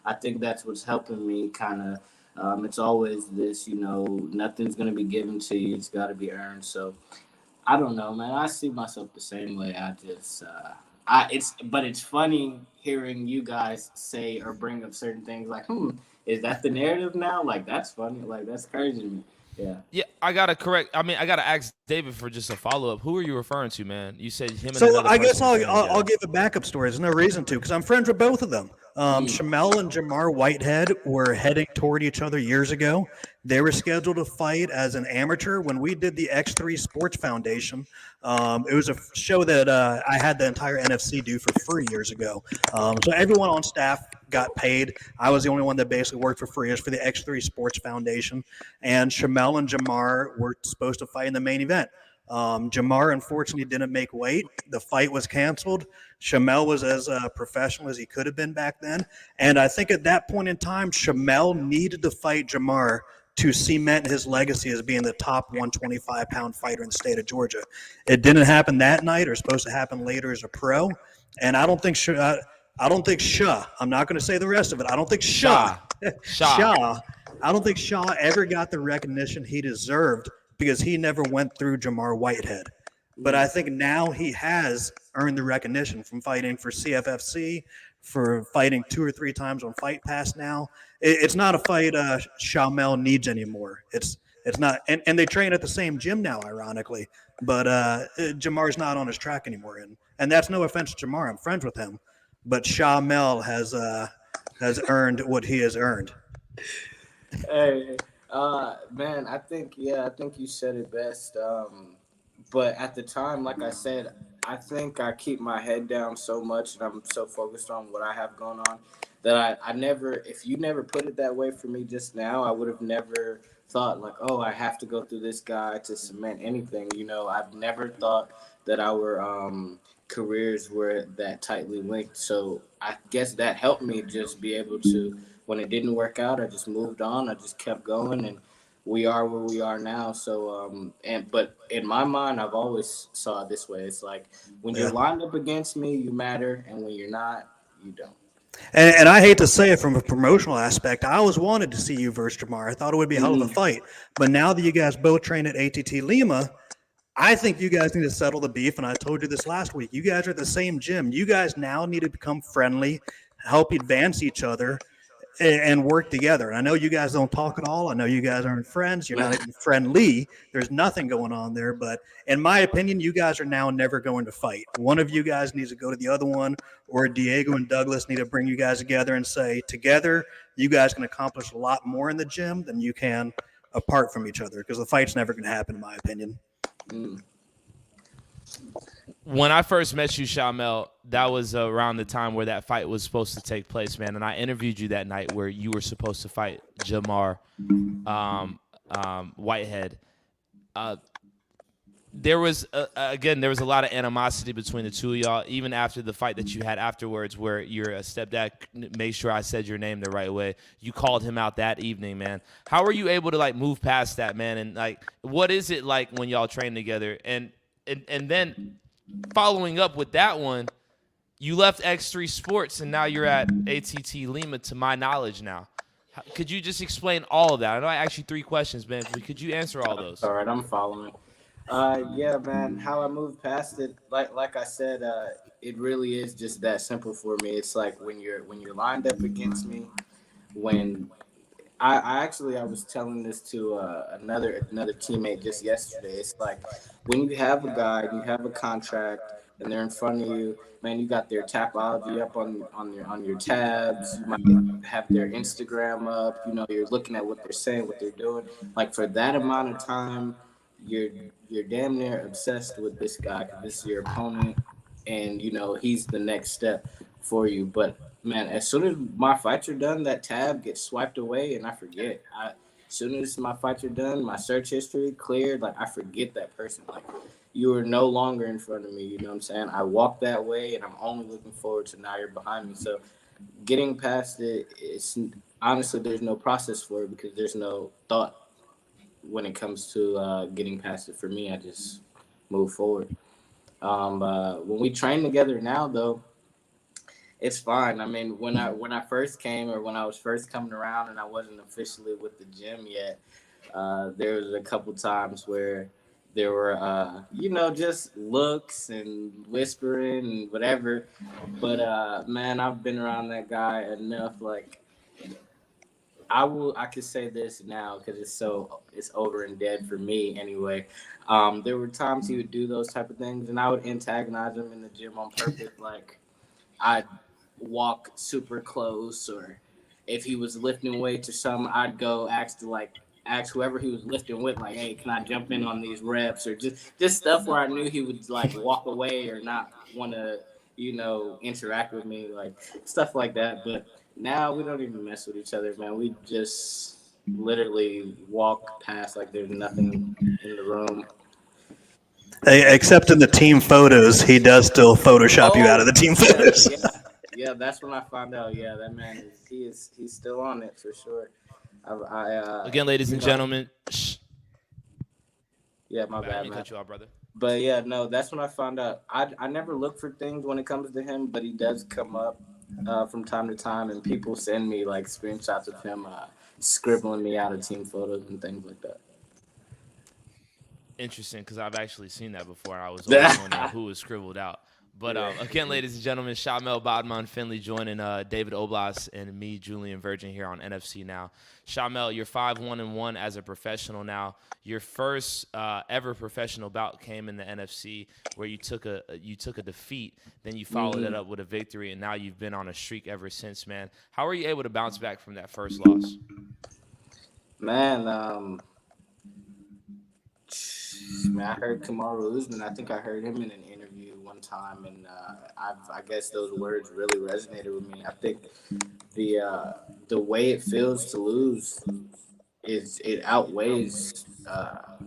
I think that's what's helping me kind of. It's always this, nothing's going to be given to you. It's got to be earned. So I don't know, man. I see myself the same way. I just, but it's funny hearing you guys say or bring up certain things like, is that the narrative now? Like, that's funny. Like, that's crazy to me. Yeah.
Yeah, I gotta ask David for just a follow up. Who are you referring to, man? You said him.
So I guess I'll give a backup story. There's no reason to, because I'm friends with both of them. Shamel and Jamar Whitehead were heading toward each other years ago. They were scheduled to fight as an amateur when we did the X3 Sports Foundation. It was a show that I had the entire NFC do for free years ago. So everyone on staff got paid. I was the only one that basically worked for free. It was for the X3 Sports Foundation. And Shamel and Jamar were supposed to fight in the main event. Jamar unfortunately didn't make weight. The fight was canceled. Shamel was as professional as he could have been back then. And I think at that point in time, Shamel needed to fight Jamar to cement his legacy as being the top 125-pound fighter in the state of Georgia. It didn't happen that night. It was supposed to happen later as a pro. And I don't think Shah, I'm not going to say the rest of it. I don't think Shah, I don't think Shah ever got the recognition he deserved because he never went through Jamar Whitehead. But I think now he has earned the recognition from fighting for CFFC, for fighting 2 or 3 times on Fight Pass now. It's not a fight Shamel needs anymore. It's not, and they train at the same gym now, ironically. But Jamar's not on his track anymore, and that's no offense to Jamar. I'm friends with him, but Shamel has earned what he has earned.
Hey, Man, I think you said it best. But at the time, like I said, I think I keep my head down so much and I'm so focused on what I have going on that I never, if you never put it that way for me just now, I would have never thought like, oh, I have to go through this guy to cement anything. You know, I've never thought that our careers were that tightly linked. So I guess that helped me just be able to, when it didn't work out, I just moved on. I just kept going and we are where we are now. So, but in my mind, I've always saw it this way. It's like when you're lined up against me, you matter, and when you're not, you don't.
And I hate to say it from a promotional aspect, I always wanted to see you versus Jamar. I thought it would be a hell of a fight. But now that you guys both train at ATT Lima, I think you guys need to settle the beef. And I told you this last week. You guys are at the same gym. You guys now need to become friendly, help advance each other, and work together. And I know you guys don't talk at all. I know you guys aren't friends. You're not even friendly. There's nothing going on there. But in my opinion, you guys are now never going to fight. One of you guys needs to go to the other one, or Diego and Douglas need to bring you guys together and say, together, you guys can accomplish a lot more in the gym than you can apart from each other, because the fight's never going to happen, in my opinion.
When I first met you, Shamel, that was around the time where that fight was supposed to take place, man. And I interviewed you that night where you were supposed to fight Jamar Whitehead. There was a lot of animosity between the two of y'all, even after the fight that you had afterwards, where your stepdad made sure I said your name the right way. You called him out that evening, man. How were you able to like move past that, man? And like, what is it like when y'all train together? And then following up with that one, you left X3 Sports and now you're at ATT Lima, to my knowledge now. Could you just explain all of that? I know I asked you 3 questions, man. Could you answer all those?
All right, I'm following. Yeah, man. How I moved past it, like I said, it really is just that simple for me. It's like when you're lined up against me, when I was telling this to another teammate just yesterday. It's like when you have a guy, you have a contract, and they're in front of you, man. You got their Tapology up on your tabs. You might have their Instagram up. You know, you're looking at what they're saying, what they're doing. Like for that amount of time, you're damn near obsessed with this guy because this is your opponent, and you know he's the next step for you. But man, as soon as my fights are done, that tab gets swiped away and I forget. As soon as my fights are done, my search history cleared, like I forget that person. Like you are no longer in front of me, you know what I'm saying? I walk that way and I'm only looking forward to now you're behind me. So getting past it, it's honestly there's no process for it because there's no thought when it comes to getting past it. For me, I just move forward. When we train together now though, it's fine. I mean, when I first came or when I was first coming around and I wasn't officially with the gym yet, there was a couple times where there were, just looks and whispering and whatever. But man, I've been around that guy enough. Like, I could say this now because it's over and dead for me anyway. There were times he would do those type of things, and I would antagonize him in the gym on purpose, like. I'd walk super close, or if he was lifting weights or something, I'd go ask whoever he was lifting with, like, hey, can I jump in on these reps, or just stuff where I knew he would like walk away or not want to, interact with me, like stuff like that. But now we don't even mess with each other, man. We just literally walk past like there's nothing in the room.
Except in the team photos, he does still Photoshop you out of the team photos.
Yeah, that's when I found out. Yeah, that man he's still on it for sure.
Again, ladies and gentlemen.
Yeah, my bad, man.
Cut you off, brother.
But yeah, no, that's when I found out. I never look for things when it comes to him, but he does come up from time to time, and people send me like screenshots of him scribbling me out of team photos and things like that.
Interesting, because I've actually seen that before. I was always wondering who was scribbled out. But again, ladies and gentlemen, Shamel Bodman Finley joining David Oblas and me, Julian Virgin, here on NFC Now. Shamel, you're 5-1-1 as a professional now. Your first ever professional bout came in the NFC, where you took a defeat. Then you followed it up with a victory, and now you've been on a streak ever since, man. How are you able to bounce back from that first loss?
Man, man, I heard Kamaru Usman. I think I heard him in an interview one time, and I guess those words really resonated with me. I think the uh, the way it feels to lose is it outweighs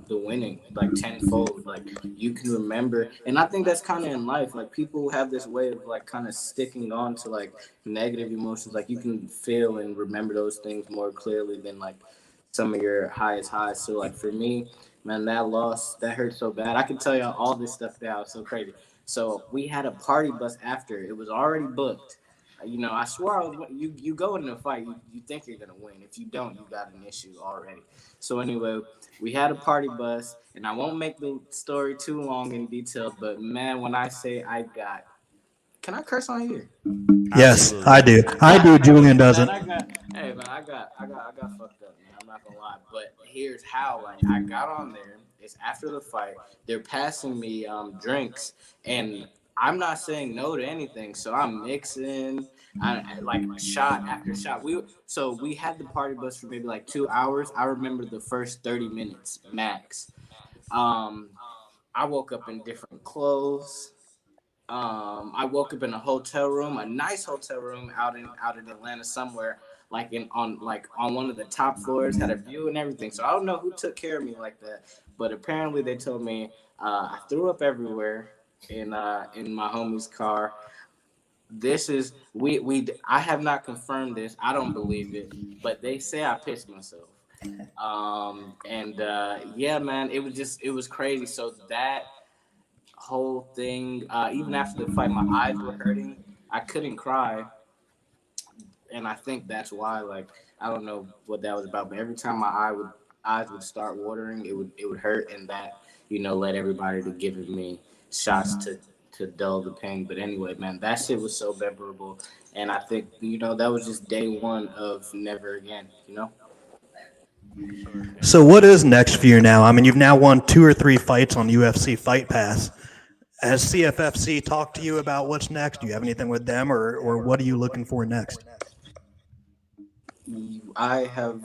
the winning like tenfold. Like you can remember, and I think that's kind of in life. Like people have this way of like kind of sticking on to like negative emotions. Like you can feel and remember those things more clearly than like some of your highest highs. So like for me, man, that loss that hurt so bad. I can tell you all this stuff now. It's so crazy. So we had a party bus after. It was already booked. I swear I was. You go in a fight, you think you're gonna win. If you don't, you got an issue already. So anyway, we had a party bus, and I won't make the story too long in detail. But man, when I say I got, can I curse on here?
Yes,
Absolutely.
I do. I do. Julian doesn't.
I got fucked up, man. I'm not gonna lie. But here's how. Like, I got on there. It's after the fight. They're passing me drinks, and I'm not saying no to anything. So I'm mixing, like shot after shot. We had the party bus for maybe like 2 hours. I remember the first 30 minutes max. Um, I woke up in different clothes. I woke up in a hotel room, a nice hotel room out in Atlanta somewhere, like on one of the top floors, had a view and everything. So I don't know who took care of me like that, but apparently they told me I threw up everywhere in my homie's car. This is we I have not confirmed this. I don't believe it, but they say I pissed myself. And yeah, man, it was crazy. So that whole thing. Even after the fight, my eyes were hurting. I couldn't cry, and I think that's why. Like I don't know what that was about, but every time my eyes would start watering, it would hurt, and that led everybody to giving me shots to dull the pain. But anyway, man, that shit was so memorable, and I think that was just day one of never again.
So what is next for you now? I mean, you've now won 2 or 3 fights on UFC Fight Pass. Has CFFC talked to you about what's next? Do you have anything with them, or what are you looking for next?
I have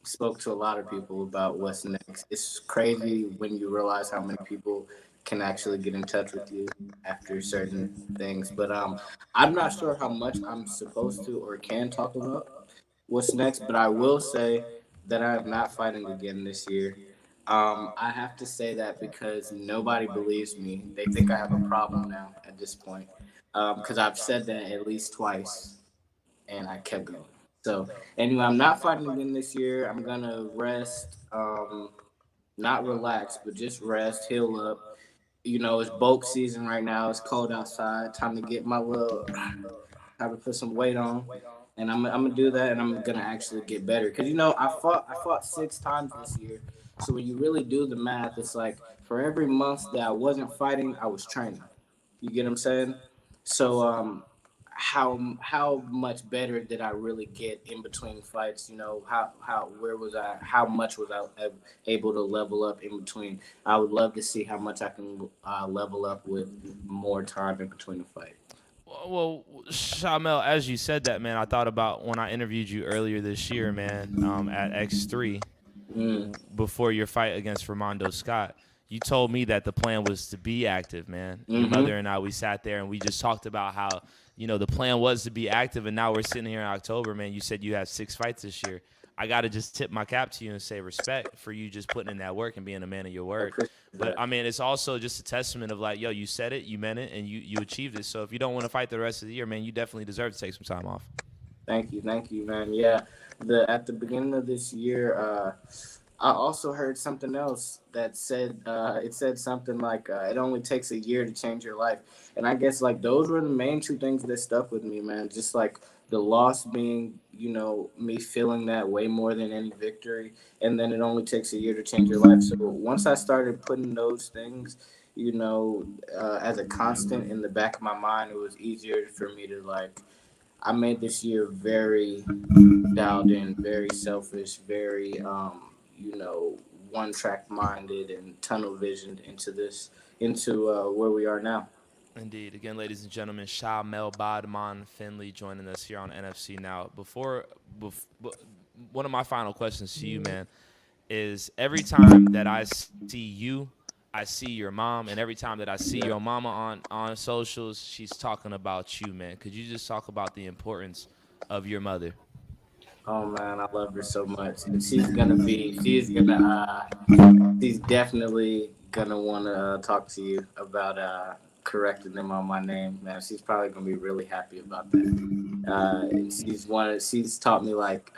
spoke to a lot of people about what's next. It's crazy when you realize how many people can actually get in touch with you after certain things. But I'm not sure how much I'm supposed to or can talk about what's next. But I will say that I am not fighting again this year. I have to say that because nobody believes me. They think I have a problem now at this point. Because I've said that at least twice and I kept going. So anyway, I'm not fighting again this year. I'm gonna rest, not relax, but just rest, heal up. It's bulk season right now. It's cold outside. Time to get my little, time to put some weight on, and I'm gonna do that, and I'm gonna actually get better. Cause I fought 6 times this year. So when you really do the math, it's like for every month that I wasn't fighting, I was training. You get what I'm saying? So how much better did I really get in between fights? How where was I? How much was I able to level up in between? I would love to see how much I can level up with more time in between the fight.
Well, Shamel, as you said that, man, I thought about when I interviewed you earlier this year, man, at X3 before your fight against Ramondo Scott. You told me that the plan was to be active, man. Your mother and I, we sat there and we just talked about how, the plan was to be active, and now we're sitting here in October, man. You said you have 6 fights this year. I got to just tip my cap to you and say respect for you just putting in that work and being a man of your word. But, I mean, it's also just a testament of like, yo, you said it, you meant it, and you achieved it. So if you don't want to fight the rest of the year, man, you definitely deserve to take some time off.
Thank you, man. Yeah, at the beginning of this year, I also heard something else that said it said something like it only takes a year to change your life, and I guess like those were the main 2 things that stuck with me, man. Just like the loss being, me feeling that way more than any victory, and then it only takes a year to change your life. So once I started putting those things, as a constant in the back of my mind, it was easier for me to like. I made this year very dialed in, very selfish, very one track minded and tunnel visioned into where we are now.
Indeed. Again, ladies and gentlemen, Shamel Badman Finley joining us here on NFC Now. Before one of my final questions to you, man, is every time that I see you, I see your mom, and every time that I see your mama on socials, she's talking about you, man. Could you just talk about the importance of your mother?
Oh man, I love her so much, and she's definitely gonna want to talk to you about correcting them on my name, man. She's probably gonna be really happy about that. She's taught me like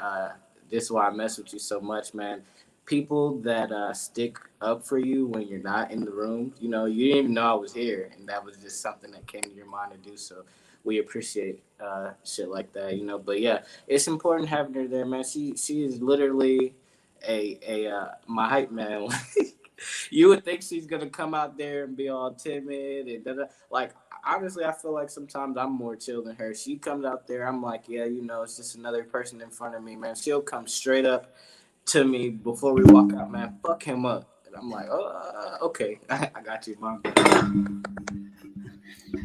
this is why I mess with you so much, man. People that stick up for you when you're not in the room, you know, you didn't even know I was here, and that was just something that came to your mind to do. So we appreciate shit like that, you know. But yeah, it's important having her there, man. She is literally a my hype man. You would think she's gonna come out there and be all timid and da-da. Like honestly, I feel like sometimes I'm more chill than her. She comes out there, I'm like, yeah, you know, it's just another person in front of me, man. She'll come straight up to me before we walk out, man. Fuck him up, and I'm like, oh, okay, I got you, mom.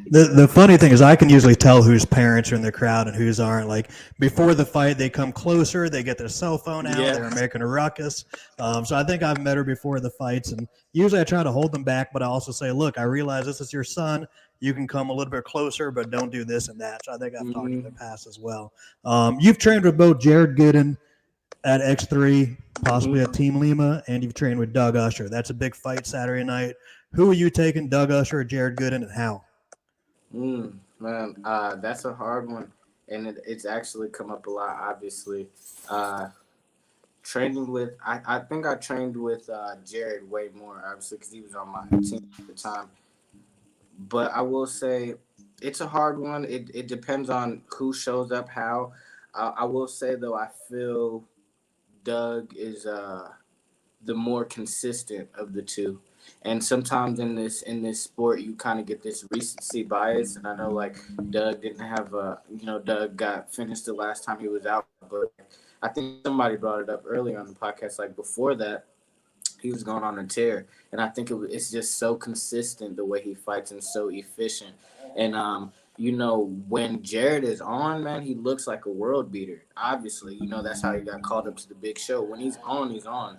The funny thing is, I can usually tell whose parents are in the crowd and whose aren't. Like before the fight, they come closer, they get their cell phone out, they're making a ruckus. So I think I've met her before the fights, and usually I try to hold them back, but I also say, look, I realize this is your son. You can come a little bit closer, but don't do this and that. So I think I've talked in the past as well. You've trained with both Jared Gooden at X3, possibly at Team Lima, and you've trained with Doug Usher. That's a big fight Saturday night. Who are you taking, Doug Usher or Jared Gooden, and how?
Man, that's a hard one, and it's actually come up a lot. Obviously, training with I think I trained with Jared way more, obviously, because he was on my team at the time. But I will say it's a hard one. It depends on who shows up, how. I will say though, I feel Doug is the more consistent of the two. And sometimes in this sport, you kind of get this recency bias. And I know like Doug didn't have Doug got finished the last time he was out, but I think somebody brought it up earlier on the podcast. Like before that, he was going on a tear, and I think it's just so consistent the way he fights and so efficient. And when Jared is on, man, he looks like a world beater. Obviously, that's how he got called up to the big show. When he's on, he's on.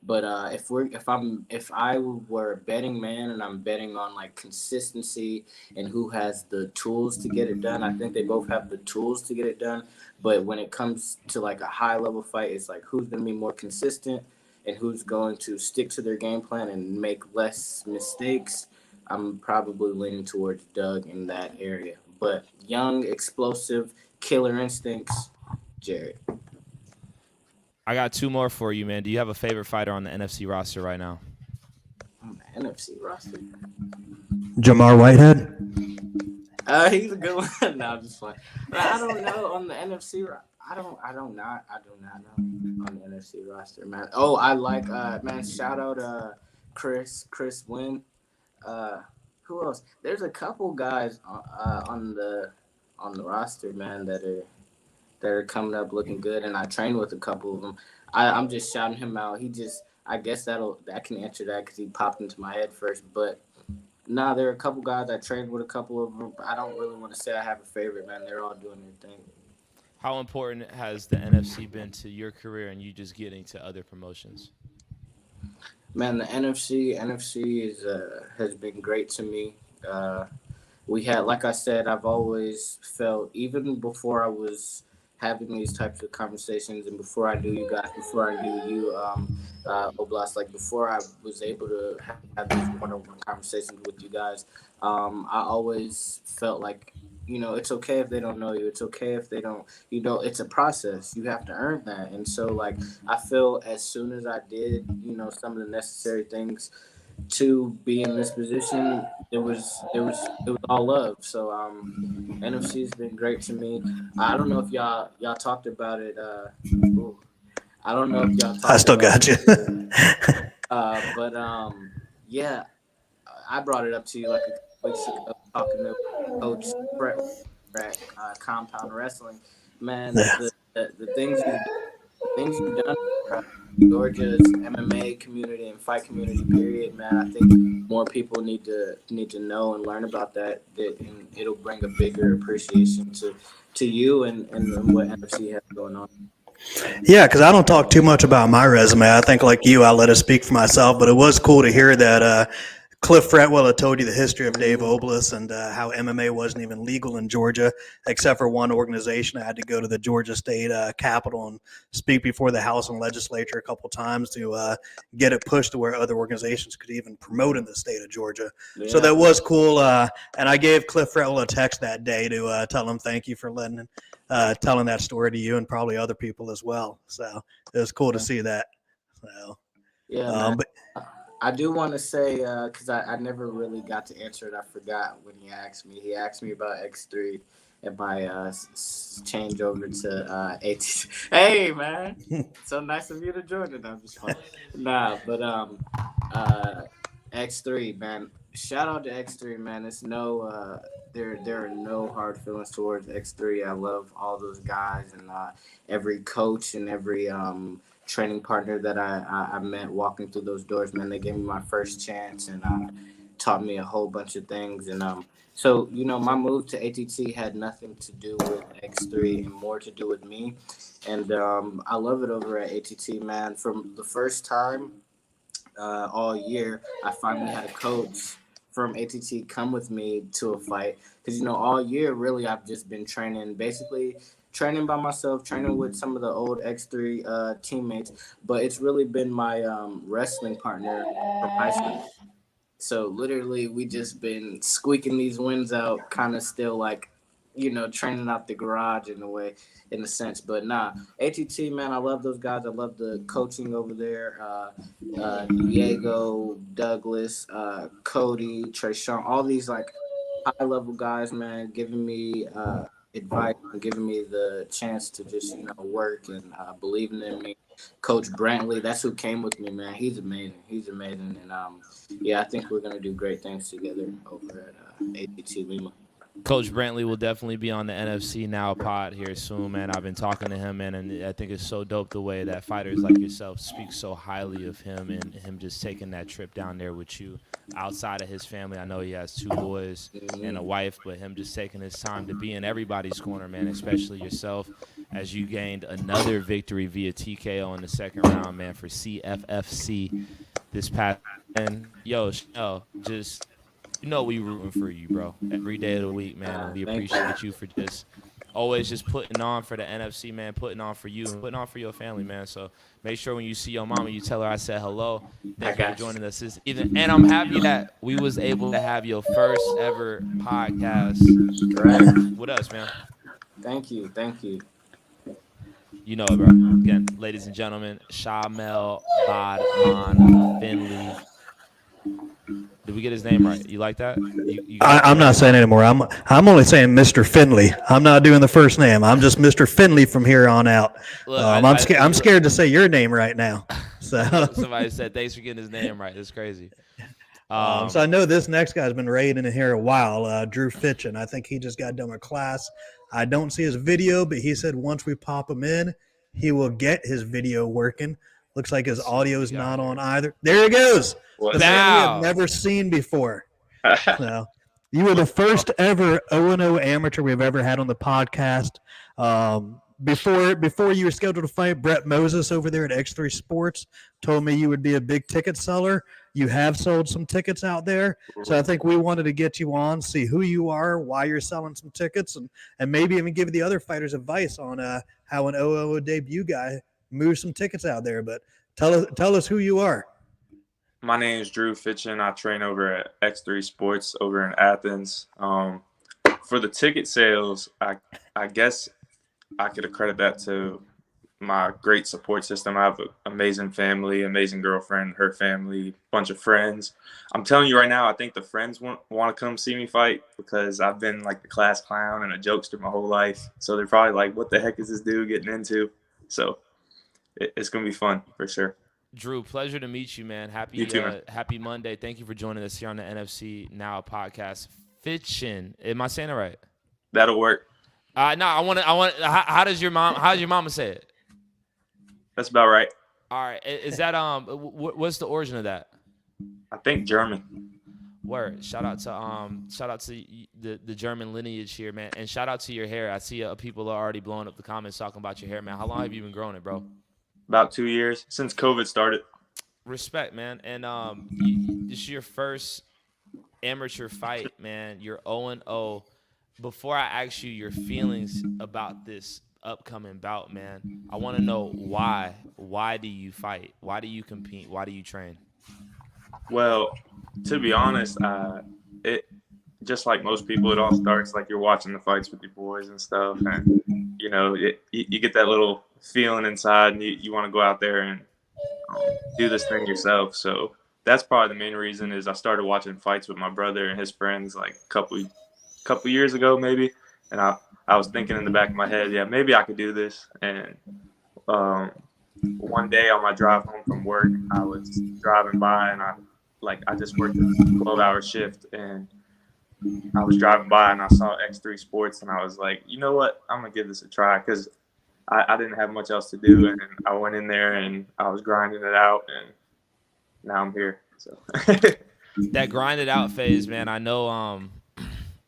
But if I were a betting man and I'm betting on like consistency and who has the tools to get it done, I think they both have the tools to get it done. But when it comes to like a high level fight, it's like who's going to be more consistent and who's going to stick to their game plan and make less mistakes. I'm probably leaning towards Doug in that area. But young, explosive, killer instincts, Jared.
I got two more for you, man. Do you have a favorite fighter on the NFC roster right now?
On the NFC roster?
Jamar Whitehead?
He's a good one. No, I'm just fine. I don't know on the NFC. I do not know on the NFC roster, man. Oh, I like man. Shout out Chris Wynn. Who else? There's a couple guys on the roster, man, that are coming up looking good, and I trained with a couple of them. I'm just shouting him out. I guess that can answer that because he popped into my head first. But there are a couple guys I trained with, a couple of them. I don't really want to say I have a favorite, man. They're all doing their thing.
How important has the NFC been to your career and you just getting to other promotions?
Man, the NFC has been great to me. We had, like I said, I've always felt, even before I was having these types of conversations and before I knew you guys, before I knew you, Oblast, like before I was able to have these one-on-one conversations with you guys, I always felt like, it's okay if they don't know you. It's okay if they don't, it's a process. You have to earn that. And so, like, I feel as soon as I did, some of the necessary things to be in this position, it was all love. So NFC has been great to me. I don't know if y'all talked about it. I don't know if y'all talked
I still got you.
But yeah, I brought it up to you like a couple weeks ago, talking to Coach Brett at Compound Wrestling. Man, the things you've done for Georgia's MMA community and fight community, period, man. I think more people need to know and learn about that, and it'll bring a bigger appreciation to you and what NFC has going on.
Yeah, because I don't talk too much about my resume. I think, like you, I let it speak for myself. But it was cool to hear that Cliff Fretwell had told you the history of Dave Oblis and how MMA wasn't even legal in Georgia, except for one organization. I had to go to the Georgia State Capitol and speak before the House and Legislature a couple times to get it pushed to where other organizations could even promote in the state of Georgia. Yeah. So that was cool. And I gave Cliff Fretwell a text that day to tell him thank you for telling that story to you and probably other people as well. So it was cool to see that. So
yeah, but I do want to say because I never really got to answer it. I forgot when he asked me. He asked me about X3 and my change over to AT. Hey man, so nice of you to join it. I'm just fun. Nah, but X3 man. Shout out to X3 man. It's no there are no hard feelings towards X3. I love all those guys and every coach and every training partner that I met walking through those doors, man. They gave me my first chance and taught me a whole bunch of things. And so, my move to ATT had nothing to do with X3 and more to do with me. And I love it over at ATT, man. From the first time all year, I finally had a coach from ATT come with me to a fight. Because, all year, really, I've just been training by myself, training with some of the old X3 teammates, but it's really been my wrestling partner from high school. So literally, we just been squeaking these wins out, kind of still like, training out the garage in a sense. But nah, ATT, man, I love those guys. I love the coaching over there. Diego, Douglas, Cody, Trayshawn, all these like high-level guys, man, giving me advice and giving me the chance to just work and believing in me. Coach Brantley, that's who came with me, man. He's amazing, and I think we're gonna do great things together over at ATT Lima.
Coach Brantley will definitely be on the NFC Now pod here soon, man. I've been talking to him, man, and I think it's so dope the way that fighters like yourself speak so highly of him and him just taking that trip down there with you outside of his family. I know he has 2 boys and a wife, but him just taking his time to be in everybody's corner, man, especially yourself, as you gained another victory via TKO in the second round, man, for CFFC this past. And, just – we rooting for you, bro, every day of the week, man, and we appreciate you for just always just putting on for the NFC, man, putting on for you and putting on for your family, man. So make sure when you see your mama, you tell her I said hello. Thank you for joining us this evening. And I'm happy that we was able to have your first ever podcast with us, man.
Thank you.
You know it, bro. Again, ladies and gentlemen, Shamel Badman Finley. Did we get his name right? You like that?
I'm not saying anymore. I'm only saying Mr. Finley. I'm not doing the first name. I'm just Mr. Finley from here on out. Look, I'm scared to say your name right now. So
somebody said thanks for getting his name right. That's crazy.
So I know this next guy's been raiding in here a while. Drew Fitchin. I think he just got done with class. I don't see his video, but he said once we pop him in, he will get his video working. Looks like his audio is not on either. There he goes. The man we have never seen before. So, you were the first ever 0-0 amateur we've ever had on the podcast. Before you were scheduled to fight, Brett Moses over there at X3 Sports told me you would be a big ticket seller. You have sold some tickets out there. So I think we wanted to get you on, see who you are, why you're selling some tickets, and maybe even give the other fighters advice on how an 0-0 debut guy moves some tickets out there. But tell us who you are.
My name is Drew Fitchin. I train over at X3 Sports over in Athens. For the ticket sales, I guess I could accredit that to my great support system. I have an amazing family, amazing girlfriend, her family, bunch of friends. I'm telling you right now, I think the friends want to come see me fight because I've been like the class clown and a jokester my whole life. So they're probably like, what the heck is this dude getting into? So it's going to be fun for sure.
Drew, pleasure to meet you, man.
You too, man.
Happy Monday. Thank you for joining us here on the NFC Now podcast. Fitchin. Am I saying it right?
That'll work.
No, I want. How's your mama say it?
That's about right.
All right. Is that what's the origin of that?
I think German.
Word. Shout out to the German lineage here, man, and shout out to your hair. I see people are already blowing up the comments talking about your hair, man. How long have you been growing it, bro?
About 2 years since COVID started.
Respect, man. And this is your first amateur fight, man. You're 0-0. Before I ask you your feelings about this upcoming bout, man, I want to know why. Why do you fight? Why do you compete? Why do you train?
Well, to be honest, it just like most people, it all starts like you're watching the fights with your boys and stuff, and you know, you get that little feeling inside, and you want to go out there and do this thing yourself. So that's probably the main reason is I started watching fights with my brother and his friends like a couple years ago maybe, and I was thinking in the back of my head, yeah, maybe I could do this. And one day on my drive home from work, I was driving by and I just worked a 12-hour shift, and I was driving by and I saw X3 Sports, and I was like, you know what, I'm gonna give this a try, because I didn't have much else to do, and I went in there and I was grinding it out, and now I'm here. So
that grinded out phase, man. I know.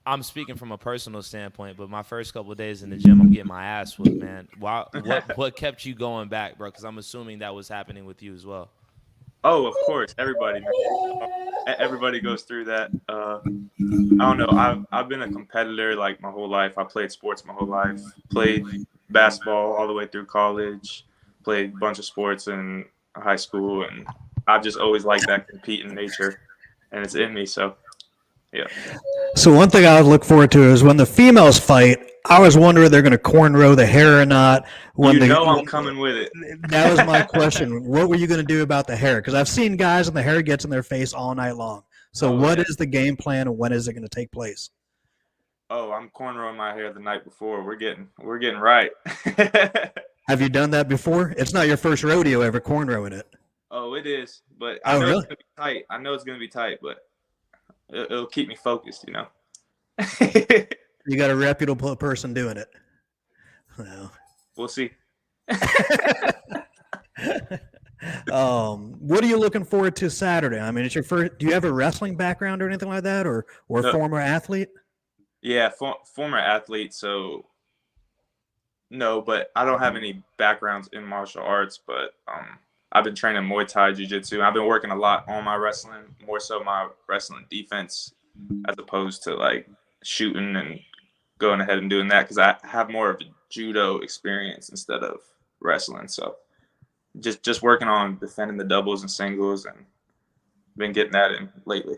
I'm speaking from a personal standpoint, but my first couple of days in the gym, I'm getting my ass whooped, man. What kept you going back, bro? Because I'm assuming that was happening with you as well.
Oh, of course, everybody goes through that. I don't know. I've been a competitor like my whole life. I played sports my whole life. Played basketball all the way through college. Played a bunch of sports in high school, and I've just always liked that competing nature, and it's in me. So, yeah.
So one thing I would look forward to is when the females fight. I was wondering if they're going to cornrow the hair or not.
I'm coming with it.
That was my question. What were you going to do about the hair? Because I've seen guys and the hair gets in their face all night long. So what is the game plan, and when is it going to take place?
Oh, I'm cornrowing my hair the night before. We're getting right.
Have you done that before? It's not your first rodeo ever cornrowing it.
Oh, it is, but I know it's gonna be tight. I know it's gonna be tight, but it'll keep me focused, you know.
You got a reputable person doing it. Well,
we'll see.
What are you looking forward to Saturday? I mean, it's your first. Do you have a wrestling background or anything like that, or no. Former athlete?
Yeah, former athlete. So no, but I don't have any backgrounds in martial arts. But I've been training Muay Thai, Jiu-Jitsu. I've been working a lot on my wrestling, more so my wrestling defense, as opposed to like shooting and going ahead and doing that, because I have more of a judo experience instead of wrestling. So just working on defending the doubles and singles, and been getting that in lately.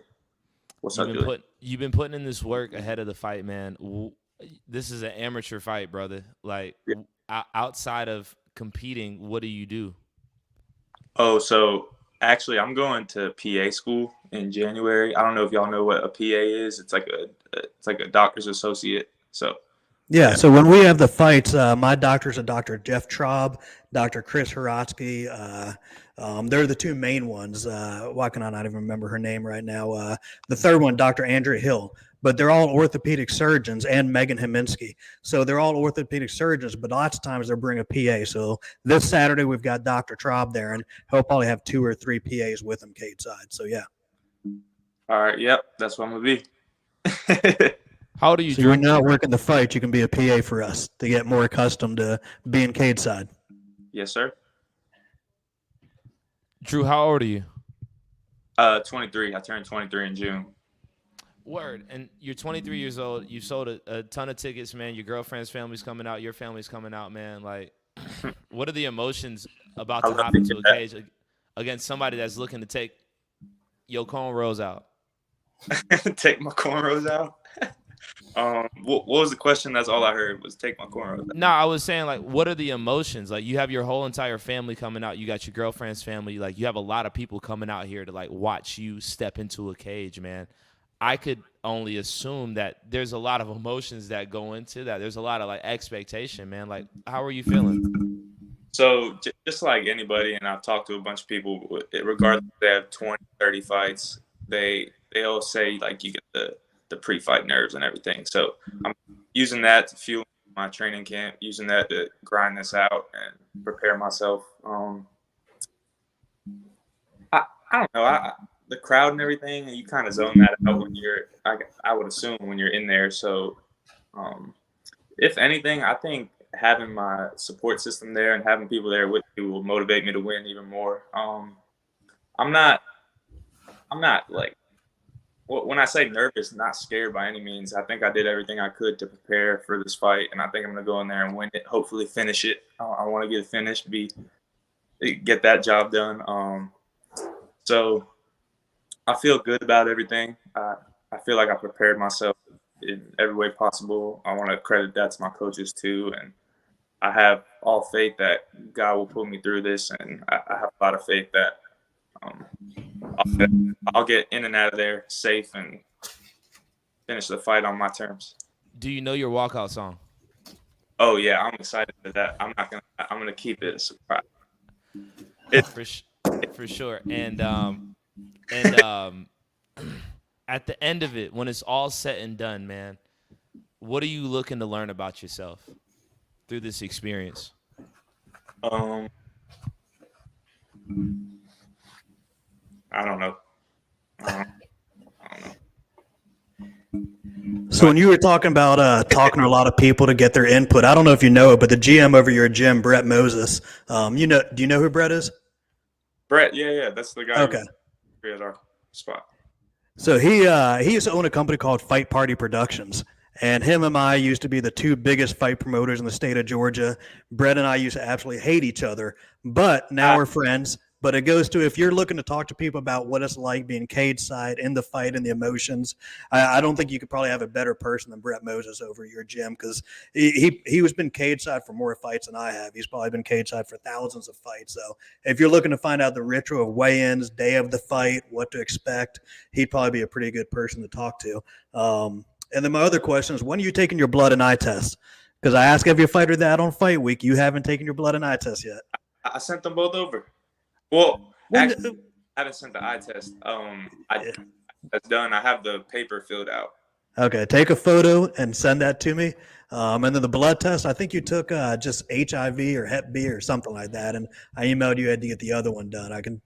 What's up, Julie?
You've been putting in this work ahead of the fight, man. This is an amateur fight, brother. Like, outside of competing, what do you do?
Oh, so actually, I'm going to PA school in January. I don't know if y'all know what a PA is. It's like a doctor's associate. So
yeah. So when we have the fights, my doctors are Dr. Jeff Traub, Dr. Chris Haratsky. They're the two main ones. Why can I not even remember her name right now? The third one, Dr. Andrea Hill. But they're all orthopedic surgeons, and Megan Heminsky. So they're all orthopedic surgeons, but lots of times they're bringing a PA. So this Saturday we've got Dr. Traub there, and he'll probably have 2 or 3 PAs with him, cage side. So yeah.
All right. Yep. That's what I'm gonna be.
How do you?
So you're not working the fight. You can be a PA for us to get more accustomed to being cage side.
Yes, sir.
Drew, how old are you?
23. I turned 23 in June.
Word. And you're 23 years old. You sold a ton of tickets, man. Your girlfriend's family's coming out. Your family's coming out, man. Like, what are the emotions about to hop into a cage against somebody that's looking to take your cornrows out?
Take my cornrows out? What was the question? That's all I heard was take my cornrows out.
No, I was saying, like, what are the emotions? Like, you have your whole entire family coming out. You got your girlfriend's family. Like, you have a lot of people coming out here to, like, watch you step into a cage, man. I could only assume that there's a lot of emotions that go into that. There's a lot of, like, expectation, man. Like, how are you feeling?
So just like anybody, and I've talked to a bunch of people, regardless if they have 20, 30 fights, they all say, like, you get the pre-fight nerves and everything. So I'm using that to fuel my training camp, using that to grind this out and prepare myself. I don't know. the crowd and everything, and you kind of zone that out when you're. I would assume when you're in there. So, if anything, I think having my support system there and having people there with me will motivate me to win even more. I'm not like, when I say nervous, not scared by any means. I think I did everything I could to prepare for this fight, and I think I'm gonna go in there and win it. Hopefully, finish it. I want to get it finished, get that job done. So I feel good about everything. I feel like I prepared myself in every way possible. I want to credit that to my coaches too, and I have all faith that God will pull me through this, and I have a lot of faith that I'll get in and out of there safe and finish the fight on my terms.
Do you know your walkout song?
Oh yeah, I'm excited for that. I'm gonna keep it a surprise.
For sure. And at the end of it, when it's all said and done, man, what are you looking to learn about yourself through this experience?
I don't know.
So when you were talking about talking to a lot of people to get their input, I don't know if you know it, but the GM over your gym, Brett Moses, do you know who Brett is?
Brett, yeah, that's the guy.
Okay.
Who at our spot.
So he used to own a company called Fight Party Productions, and him and I used to be the two biggest fight promoters in the state of Georgia. Brett and I used to absolutely hate each other, but now we're friends. But it goes to, if you're looking to talk to people about what it's like being cage side in the fight and the emotions, I don't think you could probably have a better person than Brett Moses over your gym, because he has been cage side for more fights than I have. He's probably been cage side for thousands of fights. So if you're looking to find out the ritual of weigh-ins, day of the fight, what to expect, he'd probably be a pretty good person to talk to. And then my other question is, when are you taking your blood and eye test? Because I ask every fighter that on fight week. You haven't taken your blood and eye test yet.
I sent them both over. Well, actually, I haven't sent the eye test. That's done. I have the paper filled out.
Okay, take a photo and send that to me. And then the blood test, I think you took just HIV or Hep B or something like that. And I emailed you had to get the other one done. I can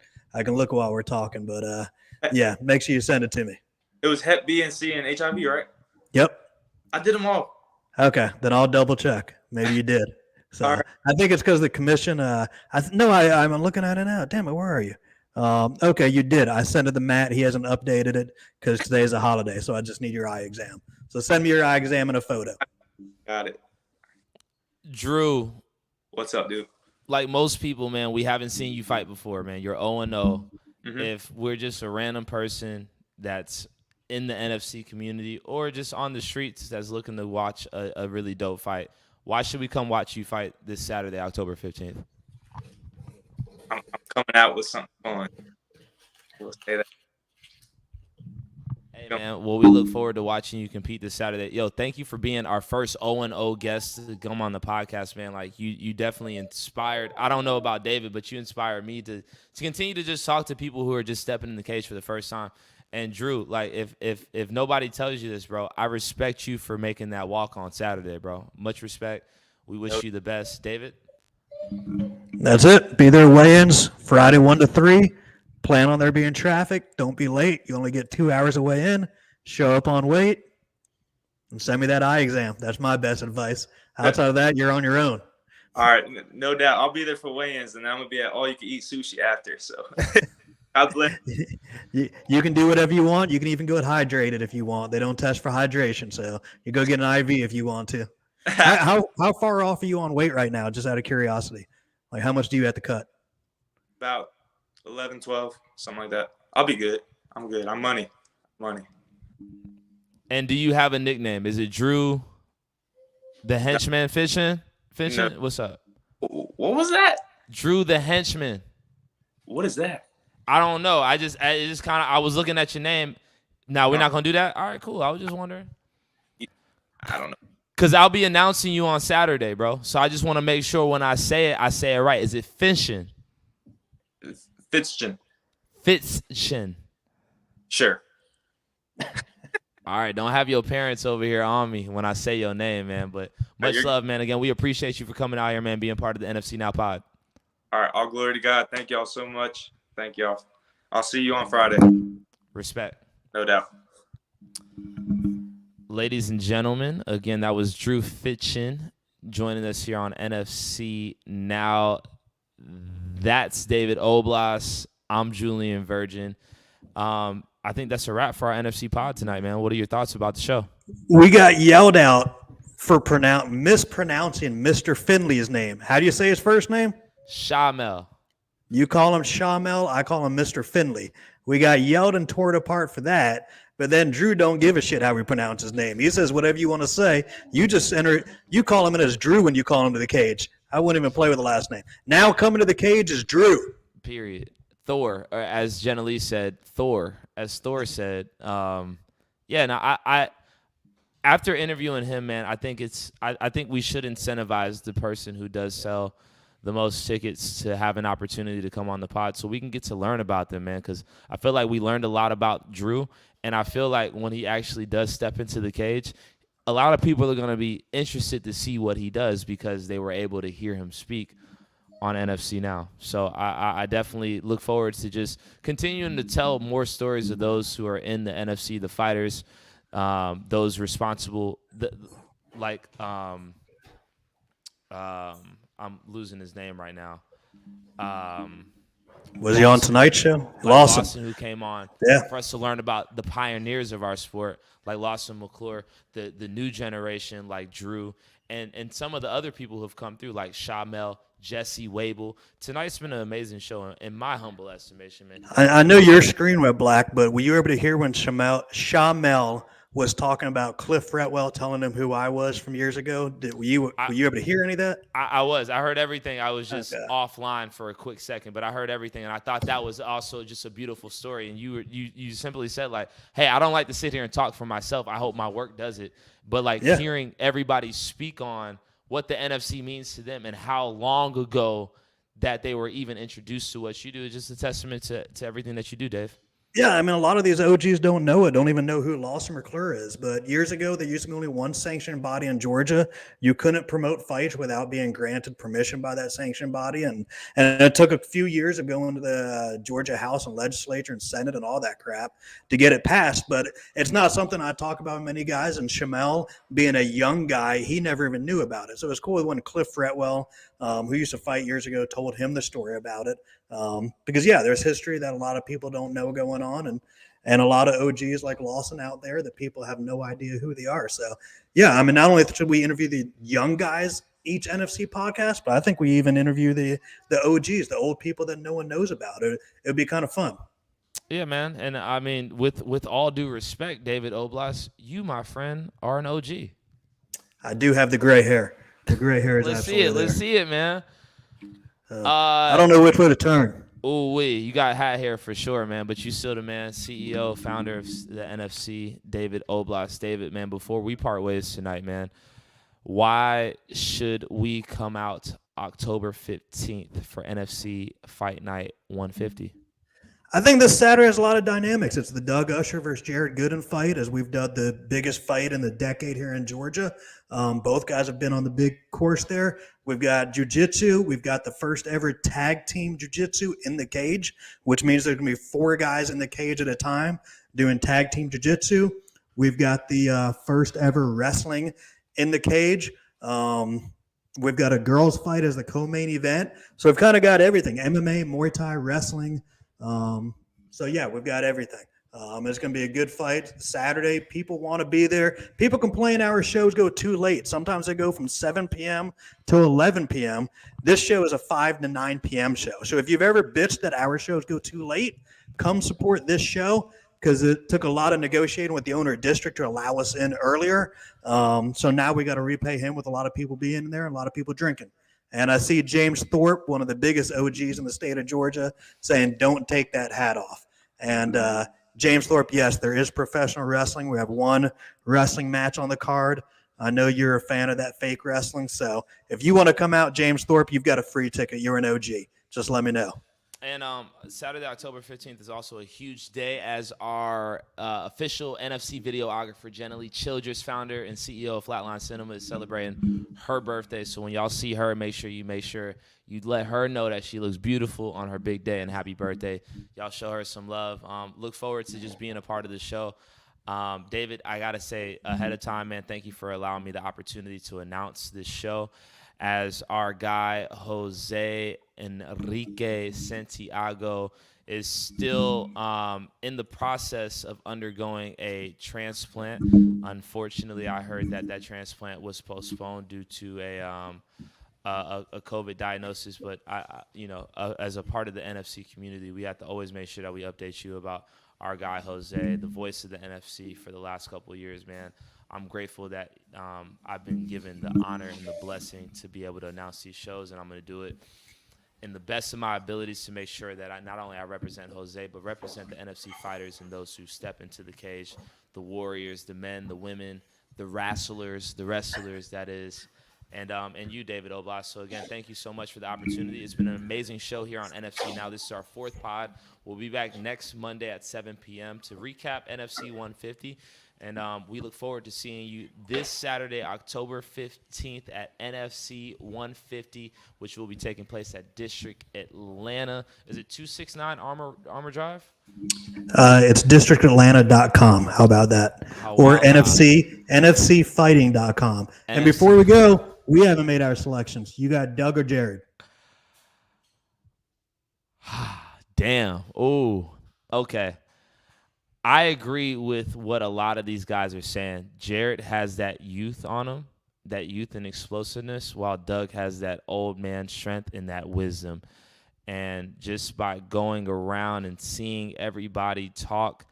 look while we're talking, but yeah, make sure you send it to me.
It was Hep B and C and HIV, right?
Yep.
I did them all.
Okay, then I'll double check. Maybe you did. So right. I think it's because the commission. I'm looking at it now. Damn it, where are you? Okay, you did. I sent it to Matt. He hasn't updated it because today is a holiday, so I just need your eye exam. So send me your eye exam and a photo.
Got it.
Drew.
What's up, dude?
Like most people, man, we haven't seen you fight before, man. You're 0-0. Mm-hmm. If we're just a random person that's in the NFC community or just on the streets that's looking to watch a really dope fight, why should we come watch you fight this Saturday, October 15th?
I'm coming out with something fun. We'll say that.
Hey, man, well, we look forward to watching you compete this Saturday. Yo, thank you for being our first 0-0 guest to come on the podcast, man. Like, you definitely inspired. I don't know about David, but you inspired me to continue to just talk to people who are just stepping in the cage for the first time. And Drew, like, if nobody tells you this, bro, I respect you for making that walk on Saturday, bro. Much respect. We wish you the best. David?
That's it. Be there weigh-ins Friday 1 to 3. Plan on there being traffic. Don't be late. You only get 2 hours of weigh-in. Show up on weight and send me that eye exam. That's my best advice. Outside of that, you're on your own.
All right. No doubt. I'll be there for weigh-ins, and I'm going to be at all-you-can-eat sushi after, so – God bless.
You can do whatever you want. You can even go hydrated if you want. They don't test for hydration, so you go get an IV if you want to. How far off are you on weight right now, just out of curiosity? Like, how much do you have to cut?
About 11, 12, something like that. I'll be good. I'm good. I'm money.
And do you have a nickname? Is it Drew the Henchman Fishing?
No.
What's up?
What was that?
Drew the Henchman.
What is that?
I don't know. I was looking at your name. Now we're not gonna do that. All right, cool. I was just wondering.
I don't know.
Cause I'll be announcing you on Saturday, bro. So I just want to make sure when I say it right. Is it Finchin? Fitzchin.
Sure.
All right, don't have your parents over here on me when I say your name, man. But much love, man. Again, we appreciate you for coming out here, man, being part of the NFC Now pod.
All right, all glory to God. Thank y'all so much. Thank y'all. I'll see you on Friday.
Respect.
No doubt.
Ladies and gentlemen, again, that was Drew Fitchin joining us here on NFC Now. That's David Oblas. I'm Julian Virgin. I think that's a wrap for our NFC pod tonight, man. What are your thoughts about the show?
We got yelled out for mispronouncing Mr. Finley's name. How do you say his first name?
Shamel.
You call him Shamel. I call him Mr. Finley. We got yelled and torn apart for that. But then Drew don't give a shit how we pronounce his name. He says whatever you want to say. You just enter. You call him in as Drew when you call him to the cage. I wouldn't even play with the last name. Now coming to the cage is Drew.
Period. Thor, or as Jenna Lee said, Thor. As Thor said, I after interviewing him, man, I think we should incentivize the person who does sell the most tickets to have an opportunity to come on the pod so we can get to learn about them, man, because I feel like we learned a lot about Drew, and I feel like when he actually does step into the cage, a lot of people are going to be interested to see what he does because they were able to hear him speak on NFC Now. So I definitely look forward to just continuing to tell more stories of those who are in the NFC, the fighters, those responsible, I'm losing his name right now.
Was he on Tonight Show? Lawson,
who came on
for
us to learn about the pioneers of our sport, like Lawson McClure, the new generation, like Drew, and some of the other people who have come through, like Shamel, Jesse Wable. Tonight's been an amazing show, in my humble estimation, man.
I know your screen went black, but were you able to hear when Shamel was talking about Cliff Fretwell telling him who I was from years ago? Were you able to hear any of that?
I was. I heard everything. I was just offline for a quick second, but I heard everything, and I thought that was also just a beautiful story. And you simply said, like, hey, I don't like to sit here and talk for myself. I hope my work does it. But, hearing everybody speak on what the NFC means to them and how long ago that they were even introduced to what you do is just a testament to everything that you do, Dave.
Yeah, I mean, a lot of these OGs don't know it, don't even know who Lawson McClure is. But years ago, there used to be only one sanctioned body in Georgia. You couldn't promote fights without being granted permission by that sanctioned body. And it took a few years of going to the Georgia House and Legislature and Senate and all that crap to get it passed. But it's not something I talk about with many guys. And Shamel, being a young guy, he never even knew about it. So it was cool when Cliff Fretwell, who used to fight years ago, told him the story about it. Because there's history that a lot of people don't know going on, and a lot of OGs like Lawson out there that people have no idea who they are. So I mean, not only should we interview the young guys each NFC podcast, but I think we even interview the OGs, the old people that no one knows about. It'd be kind of fun.
Yeah, man. And I mean, with all due respect, David Oblas, you, my friend, are an OG.
I do have the gray hair. The gray hair is absolutely there.
Let's see it, man.
I don't know which way to turn.
Ooh, you got hat hair for sure, man. But you still the man, CEO, founder of the NFC, David Oblas. David, man, before we part ways tonight, man, why should we come out October 15th for NFC Fight Night 150?
I think this Saturday has a lot of dynamics. It's the Doug Usher versus Jared Gooden fight, as we've done the biggest fight in the decade here in Georgia. Both guys have been on the big course there. We've got jiu-jitsu. We've got the first ever tag team jiu-jitsu in the cage, which means there's going to be 4 guys in the cage at a time doing tag team jiu-jitsu. We've got the first ever wrestling in the cage. We've got a girls fight as the co-main event. So we've kind of got everything: MMA, Muay Thai, wrestling. We've got everything. It's going to be a good fight Saturday. People want to be there. People complain our shows go too late. Sometimes they go from 7 p.m. to 11 p.m. This show is a 5 to 9 p.m. show. So if you've ever bitched that our shows go too late, come support this show, because it took a lot of negotiating with the owner of district to allow us in earlier. So now we got to repay him with a lot of people being there and a lot of people drinking. And I see James Thorpe, one of the biggest OGs in the state of Georgia, saying, don't take that hat off. And James Thorpe, yes, there is professional wrestling. We have one wrestling match on the card. I know you're a fan of that fake wrestling. So if you want to come out, James Thorpe, you've got a free ticket. You're an OG. Just let me know.
And Saturday, October 15th is also a huge day as our official NFC videographer, Jenna Lee Childress, founder and CEO of Flatline Cinema, is celebrating her birthday. So when y'all see her, make sure you let her know that she looks beautiful on her big day and happy birthday. Y'all show her some love. Look forward to just being a part of the show. David, I got to say ahead of time, man, thank you for allowing me the opportunity to announce this show. As our guy Jose Enrique Santiago is still in the process of undergoing a transplant. Unfortunately, I heard that transplant was postponed due to a COVID diagnosis. But as a part of the NFC community, we have to always make sure that we update you about our guy Jose, the voice of the NFC for the last couple of years, man. I'm grateful that I've been given the honor and the blessing to be able to announce these shows, and I'm going to do it in the best of my abilities to make sure that I not only represent Jose, but represent the NFC fighters and those who step into the cage, the warriors, the men, the women, the wrestlers, that is, and you, David Oblas. So, again, thank you so much for the opportunity. It's been an amazing show here on NFC Now. This is our 4th pod. We'll be back next Monday at 7 p.m. to recap NFC 150. And we look forward to seeing you this Saturday, October 15th at NFC 150, which will be taking place at District Atlanta. Is it 269 Armor Drive?
It's districtatlanta.com. How about that? Or NFCfighting.com. And before we go, we haven't made our selections. You got Doug or Jared?
Damn. Oh, okay. I agree with what a lot of these guys are saying. Jared has that youth on him, that youth and explosiveness, while Doug has that old man strength and that wisdom. And just by going around and seeing everybody talk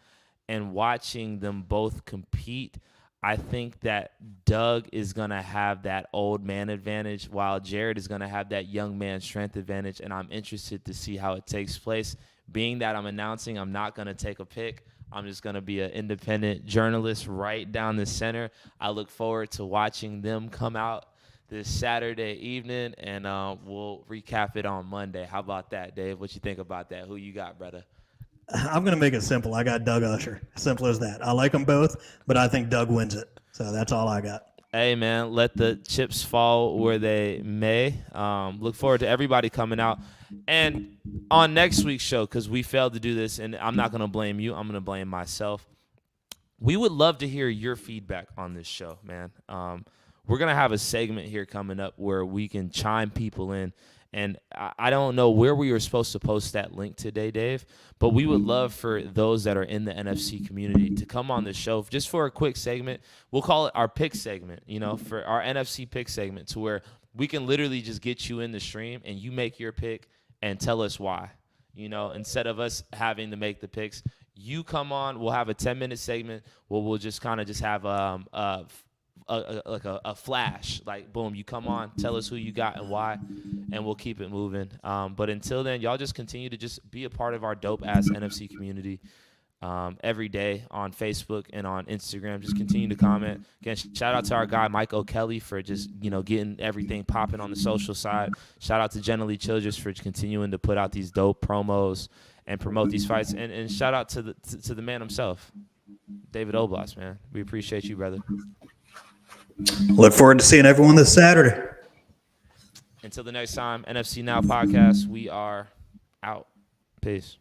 and watching them both compete, I think that Doug is going to have that old man advantage, while Jared is going to have that young man strength advantage. And I'm interested to see how it takes place. Being that I'm announcing, I'm not going to take a pick. I'm just going to be an independent journalist right down the center. I look forward to watching them come out this Saturday evening, and we'll recap it on Monday. How about that, Dave? What you think about that? Who you got, brother?
I'm going to make it simple. I got Doug Usher. Simple as that. I like them both, but I think Doug wins it. So that's all I got.
Hey, man, let the chips fall where they may. Look forward to everybody coming out. And on next week's show, because we failed to do this, and I'm not going to blame you. I'm going to blame myself. We would love to hear your feedback on this show, man. We're going to have a segment here coming up where we can chime people in. And I don't know where we were supposed to post that link today, Dave, but we would love for those that are in the NFC community to come on the show just for a quick segment. We'll call it our pick segment, for our NFC pick segment, to where we can literally just get you in the stream and you make your pick and tell us why. Instead of us having to make the picks, you come on. We'll have a 10-minute segment where we'll just kind of just have a flash, like, boom, you come on, tell us who you got and why, and we'll keep it moving. But until then, y'all just continue to just be a part of our dope-ass NFC community every day on Facebook and on Instagram. Just continue to comment. Again, shout out to our guy, Mike O'Kelly, for just, getting everything popping on the social side. Shout out to Jenna Lee Childress for continuing to put out these dope promos and promote these fights. And shout out to the man himself, David Oblas, man. We appreciate you, brother.
Look forward to seeing everyone this Saturday.
Until the next time, NFC Now podcast, we are out. Peace.